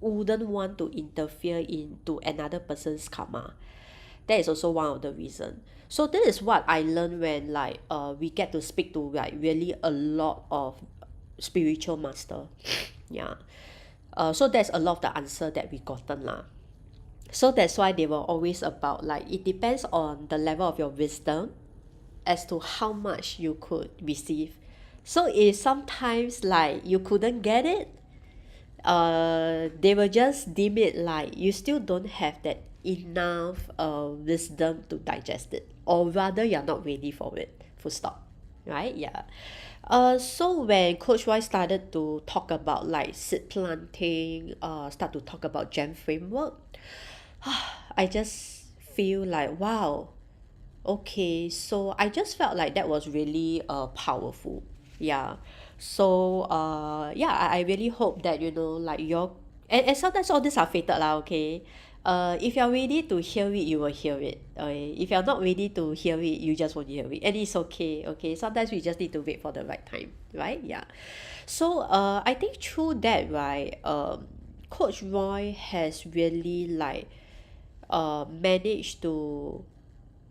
[SPEAKER 1] wouldn't want to interfere into another person's karma. That is also one of the reason. So this is what I learned when like we get to speak to like really a lot of spiritual master. Yeah. So that's a lot of the answer that we gotten lah. So that's why they were always about like it depends on the level of your wisdom as to how much you could receive. So if sometimes like you couldn't get it, they will just deem it like you still don't have that enough wisdom to digest it, or rather you're not ready for it, full stop, right? Yeah. So when Coach Y started to talk about like seed planting, start to talk about gem framework, I just feel like wow, okay, so I just felt like that was really powerful. Yeah. So yeah, I really hope that like and sometimes all these are fated lah, okay. If you're ready to hear it, you will hear it. Okay? If you're not ready to hear it, you just won't hear it. And it's okay, okay. Sometimes we just need to wait for the right time, right? Yeah. So I think through that, right, Coach Roy has really like managed to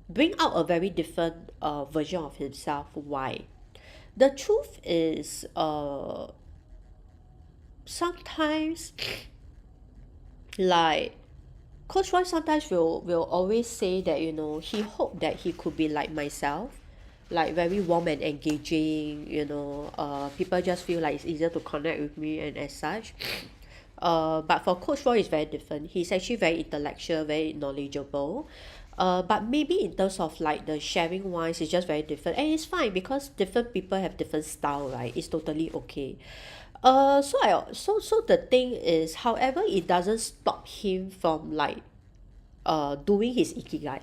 [SPEAKER 1] bring out a very different version of himself. Why? The truth is, sometimes like Coach Roy sometimes will always say that he hoped that he could be like myself, like very warm and engaging. People just feel like it's easier to connect with me and as such. But for Coach Roy, it's very different. He's actually very intellectual, very knowledgeable. But maybe in terms of like the sharing wise, it's just very different, and it's fine because different people have different style, right? It's totally okay. So the thing is, however, it doesn't stop him from like doing his ikigai,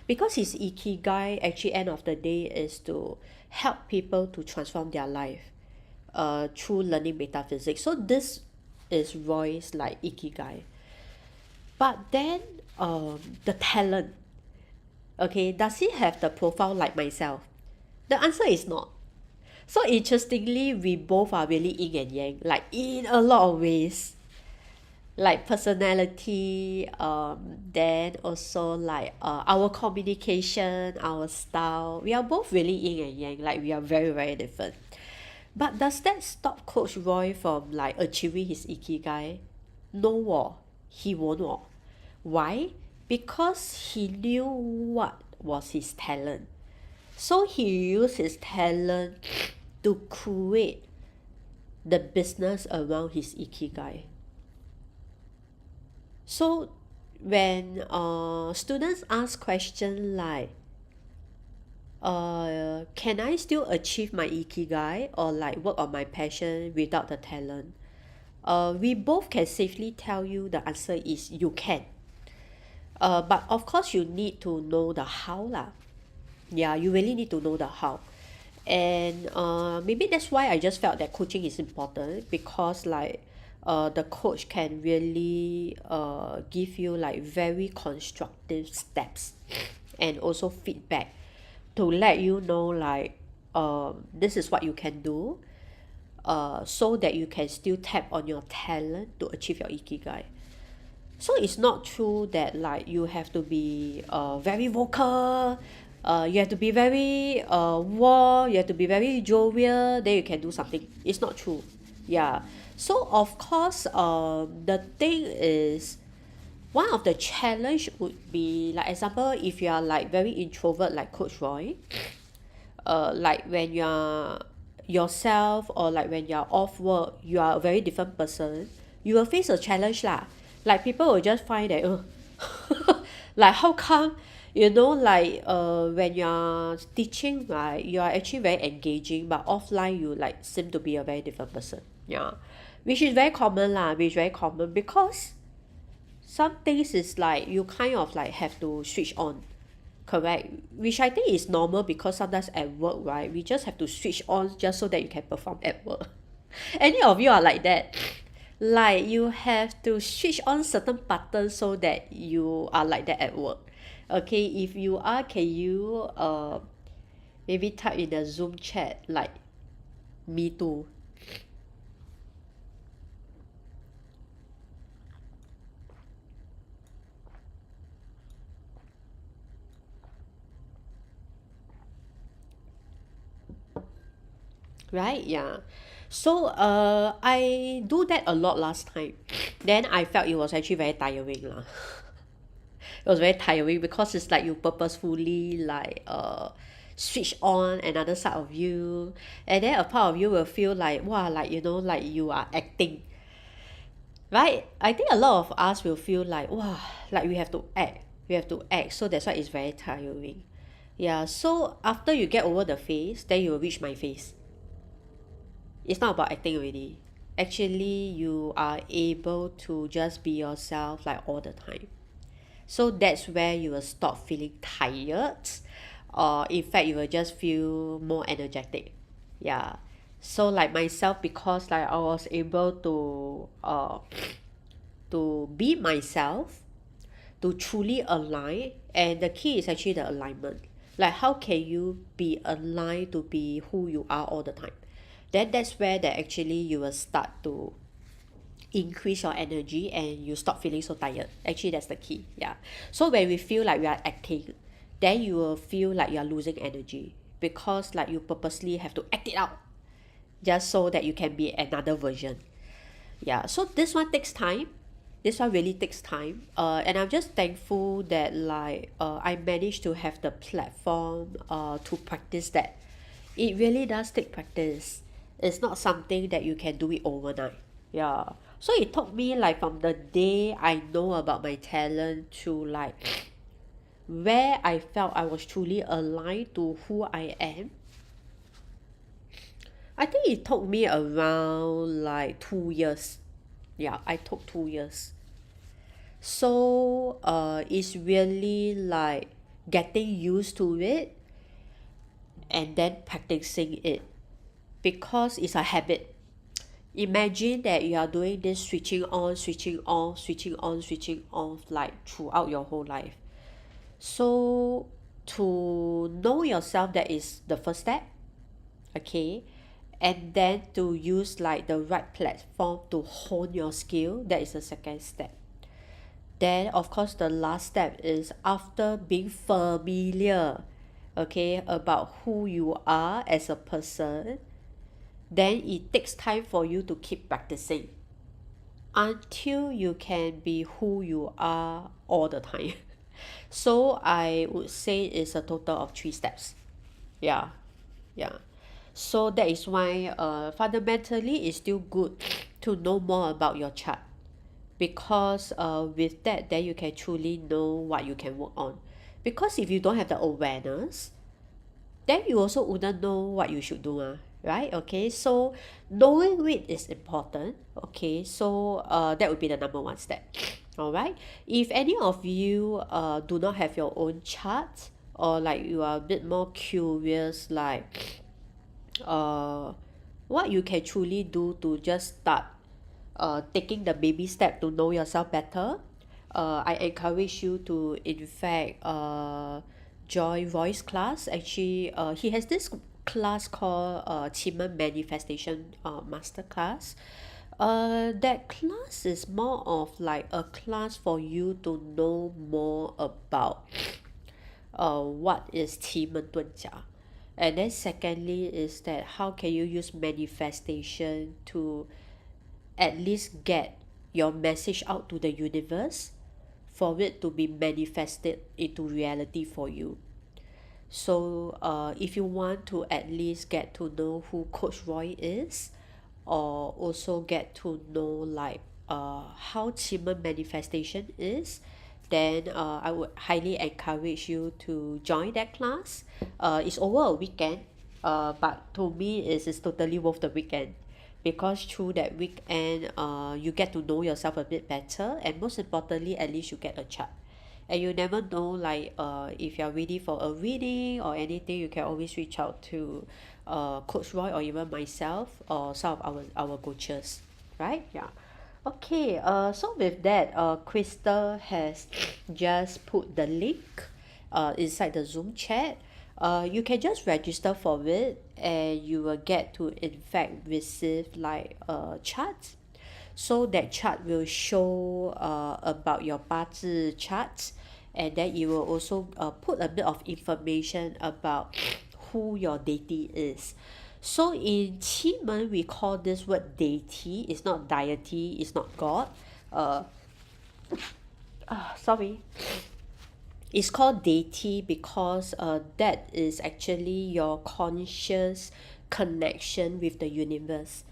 [SPEAKER 1] because his ikigai actually end of the day is to help people to transform their life through learning metaphysics. So this is Roy's like ikigai. But then the talent, okay, does he have the profile like myself? The answer is not. So interestingly, we both are really yin and yang, like in a lot of ways. Like personality, then also like our communication, our style. We are both really yin and yang, like we are very, very different. But does that stop Coach Roy from like achieving his ikigai? No, he won't. Why? Because he knew what was his talent. So he used his talent to create the business around his ikigai. So when students ask questions like, can I still achieve my ikigai or like work on my passion without the talent? We both can safely tell you the answer is you can. But of course you need to know the how lah. Yeah, you really need to know the how. And maybe that's why I just felt that coaching is important, because like the coach can really give you like very constructive steps and also feedback to let you know like this is what you can do, so that you can still tap on your talent to achieve your ikigai. So it's not true that like you have to be very vocal, you have to be very warm, you have to be very jovial, then you can do something. It's not true. Yeah. So of course, the thing is, one of the challenge would be like example, if you are like very introvert like Coach Roy, like when you're yourself or like when you're off work, you are a very different person, you will face a challenge lah. Like people will just find that like how come, like when you're teaching, right, you are actually very engaging, but offline you like seem to be a very different person. Yeah, which is very common lah, which is very common because some things is like you kind of like have to switch on. Correct, which I think is normal because sometimes at work, right, we just have to switch on just so that you can perform at work. Any of you are like that? Like you have to switch on certain buttons so that you are like that at work. Okay, if you are, can you maybe type in the Zoom chat like me too? Right? Yeah. So I do that a lot last time. Then I felt it was actually very tiring lah. It was very tiring because it's like you purposefully like switch on another side of you, and then a part of you will feel like wow, like like you are acting. Right? I think a lot of us will feel like wow, like we have to act. We have to act. So that's why it's very tiring. Yeah, so after you get over the phase, then you will reach my phase. It's not about acting already. Actually, you are able to just be yourself like all the time. So that's where you will stop feeling tired, or in fact you will just feel more energetic. Yeah. So like myself, because like I was able to be myself, to truly align, and the key is actually the alignment. Like how can you be aligned to be who you are all the time? Then that's where that actually you will start to increase your energy and you stop feeling so tired. Actually that's the key. Yeah. So when we feel like we are acting, then you will feel like you are losing energy, because like you purposely have to act it out just so that you can be another version. Yeah, so this one takes time. This one really takes time, and I'm just thankful that like I managed to have the platform to practice that. It really does take practice. It's not something that you can do it overnight. Yeah, so it took me like from the day I know about my talent to like where I felt I was truly aligned to who I am. I think it took me around like 2 years. Yeah, I took 2 years. So it's really like getting used to it and then practicing it, because it's a habit. Imagine that you are doing this switching on, switching off, switching on, switching off, like throughout your whole life. So to know yourself, that is the first step, okay? And then to use like the right platform to hone your skill, that is the second step. Then of course the last step is after being familiar, okay, about who you are as a person, then it takes time for you to keep practicing until you can be who you are all the time. So I would say it's a total of 3 steps. Yeah, yeah. So that is why fundamentally it's still good to know more about your chart, because with that then you can truly know what you can work on. Because if you don't have the awareness, then you also wouldn't know what you should do, right? Okay, so knowing it is important. Okay, so that would be the number one step. All right, if any of you do not have your own chart, or like you are a bit more curious, like what you can truly do to just start taking the baby step to know yourself better, I encourage you to in fact join Roy's class. Actually he has this class called QiMen manifestation master class. That class is more of like a class for you to know more about what is 奇门遁甲. And then secondly is that how can you use manifestation to at least get your message out to the universe for it to be manifested into reality for you. So if you want to at least get to know who Coach Roy is, or also get to know like how QiMen manifestation is, then I would highly encourage you to join that class. It's over a weekend, but to me it's totally worth the weekend, because through that weekend you get to know yourself a bit better, and most importantly at least you get a chart. And you never know, like if you're ready for a reading or anything, you can always reach out to Coach Roy or even myself or some of our coaches, right? Yeah. Okay, so with that, Crystal has just put the link inside the Zoom chat. You can just register for it, and you will get to in fact receive like a chart. So that chart will show about your BaZi chart, and then it will also put a bit of information about who your deity is. So in QiMen we call this word deity. It's not deity, it's not God. Sorry. It's called deity because that is actually your conscious connection with the universe.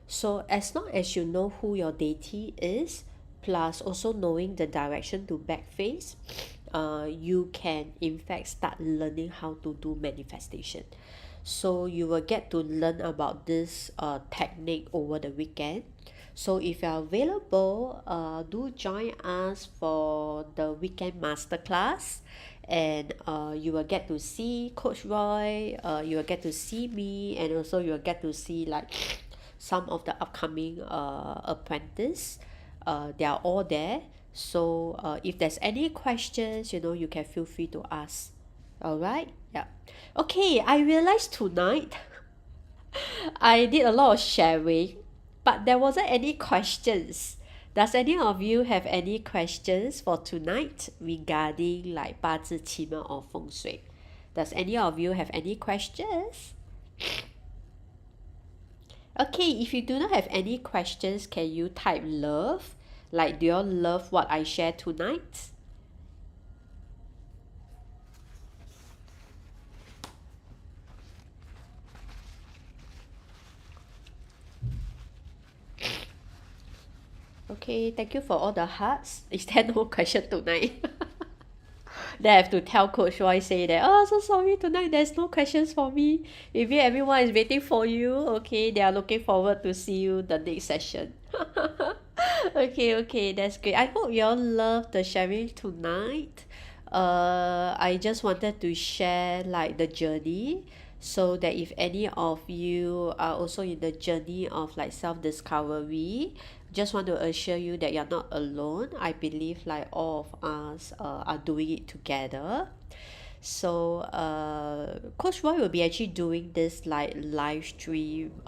[SPEAKER 1] So as long as you know who your deity is, plus also knowing the direction to back face, you can in fact start learning how to do manifestation. So you will get to learn about this technique over the weekend. So if you are available, do join us for the weekend masterclass, and you will get to see Coach Roy, you will get to see me, and also you will get to see like some of the upcoming apprentice. They are all there. So if there's any questions, you can feel free to ask. All right, yeah. Okay, I realized tonight I did a lot of sharing, but there wasn't any questions. Does any of you have any questions for tonight regarding like 八字 QiMen or FengShui? Does any of you have any questions? Okay, if you do not have any questions, can you type love? Like, do you all love what I share tonight? Okay, thank you for all the hearts. Is there no question tonight? Then I have to tell Coach Roy, say that, oh, so sorry, tonight there's no questions for me. Maybe everyone is waiting for you. Okay, they are looking forward to see you the next session. Okay, that's great. I hope you all love the sharing tonight. I just wanted to share like the journey. so that if any of you are also in the journey of like self-discovery, just want to assure you that you're not alone. I believe like all of us are doing it together. So Coach Roy will be actually doing this like live stream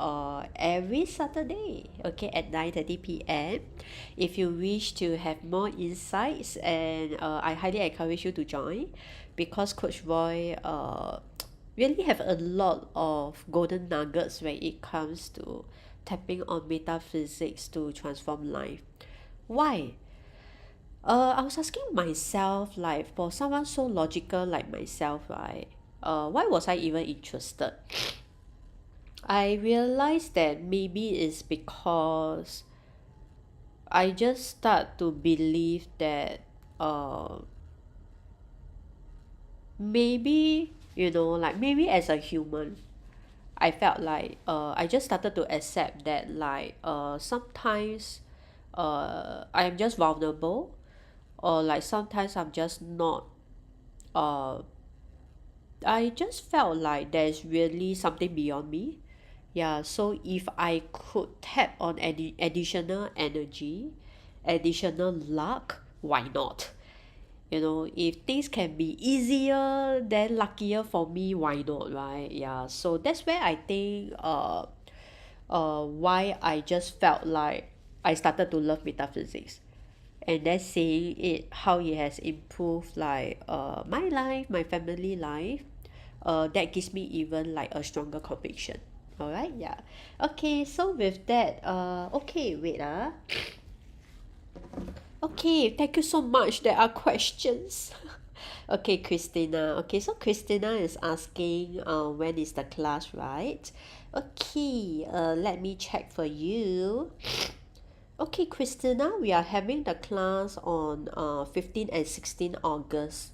[SPEAKER 1] every Saturday, okay, at 9:30 p.m. If you wish to have more insights, and I highly encourage you to join, because Coach Roy really have a lot of golden nuggets when it comes to tapping on metaphysics to transform life. Why? I was asking myself, like, for someone so logical like myself, right? Why was I even interested? I realized that maybe it's because I just start to believe that uh, maybe, like maybe as a human, I felt like I just started to accept that like sometimes I am just vulnerable, or like sometimes I'm just not uh I just felt like there's really something beyond me. Yeah, so if I could tap on additional energy, additional luck, why not? If things can be easier, then luckier for me, why not, right? Yeah, so that's where I think why I just felt like I started to love metaphysics, and then seeing it how it has improved like my life, my family life, that gives me even like a stronger conviction. All right, yeah. Okay, so with that, okay, wait, okay, thank you so much. There are questions. Okay, Christina. Okay, so Christina is asking when is the class, right? Okay, let me check for you. Okay, Christina, we are having the class on 15 and 16 August.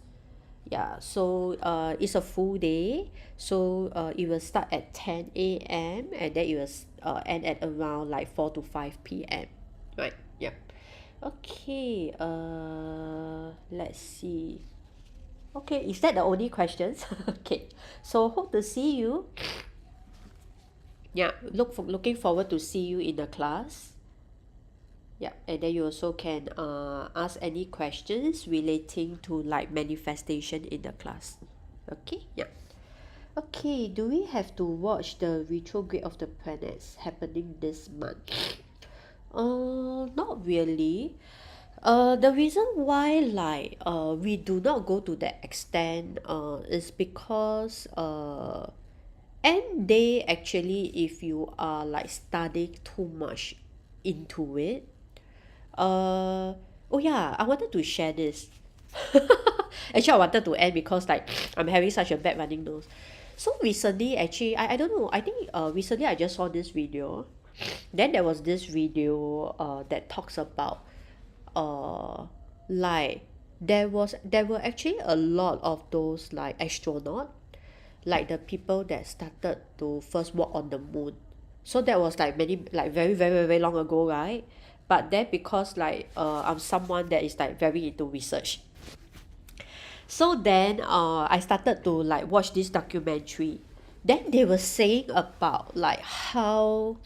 [SPEAKER 1] Yeah, so it's a full day. So it will start at 10 a.m. and then it will end at around like 4 to 5 p.m. Right, yep. Okay, let's see. Okay, is that the only questions? Okay, so hope to see you. Yeah, looking forward to see you in the class. Yeah, and then you also can ask any questions relating to like manifestation in the class. Okay, yeah. Okay, do we have to watch the retrograde of the planets happening this month? Not really. The reason why like we do not go to that extent is because and they actually, if you are like studying too much into it, oh yeah, I wanted to share this. Actually, I wanted to end because like I'm having such a bad running nose. So recently, actually, I don't know. I think recently I just saw this video. Then there was this video that talks about uh like there were actually a lot of those like astronaut, like the people that started to first walk on the moon. So that was like many, like very very very long ago, right? But then because like I'm someone that is like very into research, so then I started to like watch this documentary. Then they were saying about like how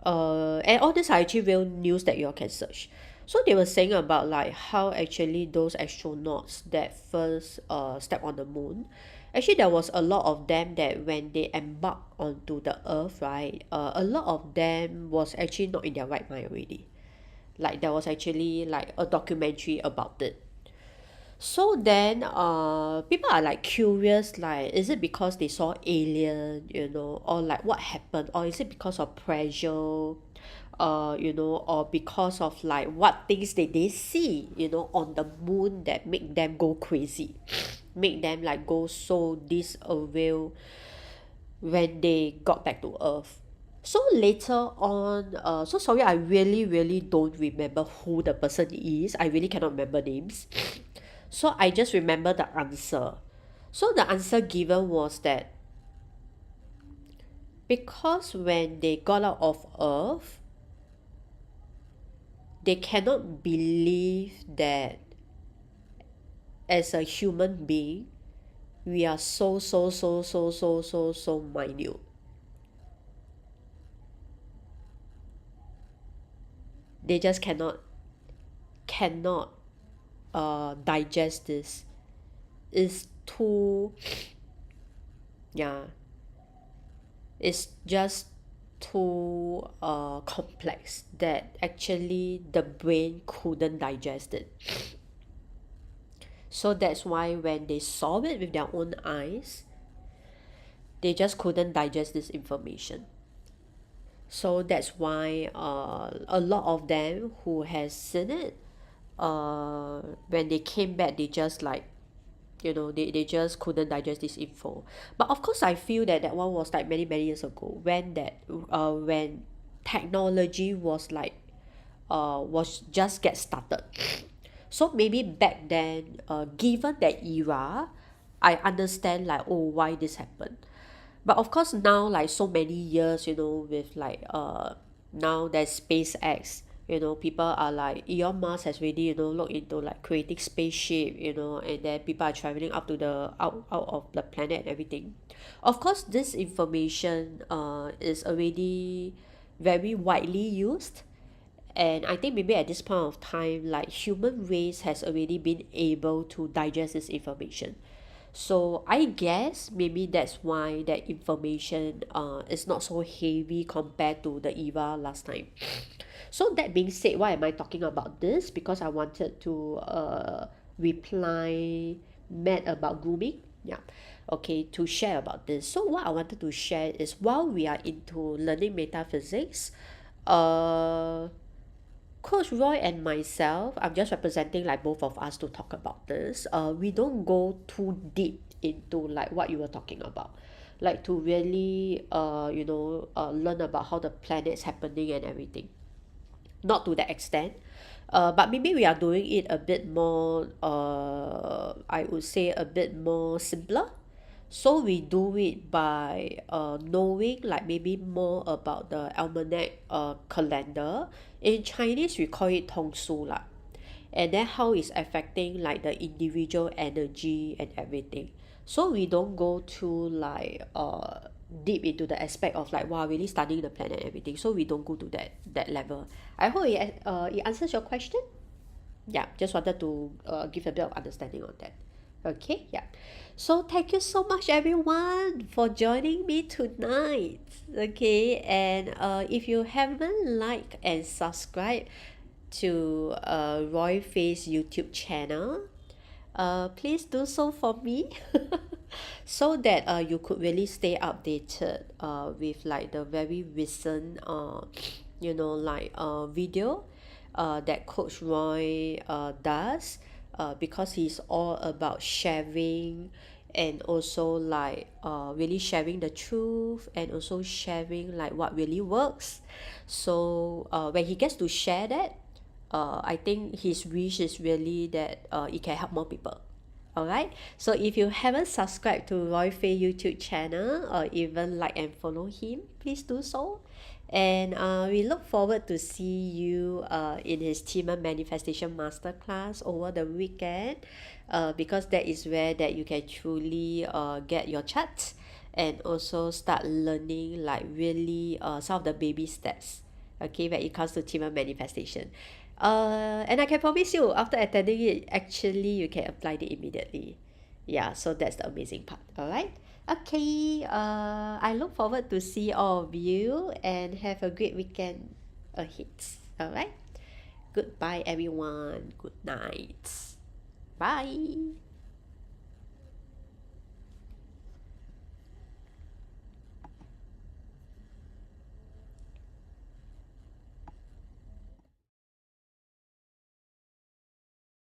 [SPEAKER 1] and all these are actually real news that you all can search. So they were saying about like how actually those astronauts that first step on the moon, actually there was a lot of them that when they embarked onto the earth, right, a lot of them was actually not in their right mind already. Like there was actually like a documentary about it. So then people are like curious, like is it because they saw alien, or like what happened, or is it because of pressure, or because of like what things they see, on the moon that make them go crazy, make them like go so disaware when they got back to earth. So later on, so sorry, I really really don't remember who the person is. I really cannot remember names. So I just remember the answer. So the answer given was that because when they got out of earth, they cannot believe that as a human being, we are so minute. They just cannot digest this. It's too, yeah, it's just too complex that actually the brain couldn't digest it. So that's why when they saw it with their own eyes, they just couldn't digest this information. So that's why a lot of them who has seen it, when they came back, they just like, they just couldn't digest this info. But of course I feel that that one was like many years ago, when technology was like, was just get started. So maybe back then, given that era, I understand like, oh, why this happened. But of course now, like so many years, with like now there's SpaceX, people are like, Elon Musk has really, looked into like creating spaceship, and then people are traveling up to the out of the planet and everything. Of course this information is already very widely used, and I think maybe at this point of time, like human race has already been able to digest this information. So I guess maybe that's why that information is not so heavy compared to the era last time. So that being said, why am I talking about this? Because I wanted to reply Matt about grooming. Yeah. Okay, to share about this. So what I wanted to share is, while we are into learning metaphysics, uh Coach Roy and myself, I'm just representing like both of us to talk about this. We don't go too deep into like what you were talking about, like to really learn about how the planet's happening and everything. Not to that extent. But maybe we are doing it a bit more, I would say a bit more simpler. So we do it by knowing like maybe more about the almanac calendar. In Chinese we call it 通书 lah. And then how it's affecting like the individual energy and everything. So we don't go too like deep into the aspect of like, wow, really studying the planet and everything. So we don't go to that level. I hope it answers your question. Yeah, just wanted to give a bit of understanding on that. Okay, yeah. So thank you so much everyone for joining me tonight. Okay, and if you haven't liked and subscribed to Roy Phay's YouTube channel, please do so for me. So that you could really stay updated with like the very recent video that Coach Roy does, because he's all about sharing, and also like really sharing the truth, and also sharing like what really works. So when he gets to share that, I think his wish is really that it can help more people. Alright, so if you haven't subscribed to Roy Phay YouTube channel, or even like and follow him, please do so. And we look forward to see you in his QiMen Manifestation Masterclass over the weekend, because that is where that you can truly get your charts, and also start learning like really some of the baby steps, okay, when it comes to QiMen Manifestation. And I can promise you, after attending it, actually you can apply it immediately. Yeah, so that's the amazing part. All right. Okay. I look forward to see all of you, and have a great weekend ahead. All right. Goodbye, everyone. Good night. Bye.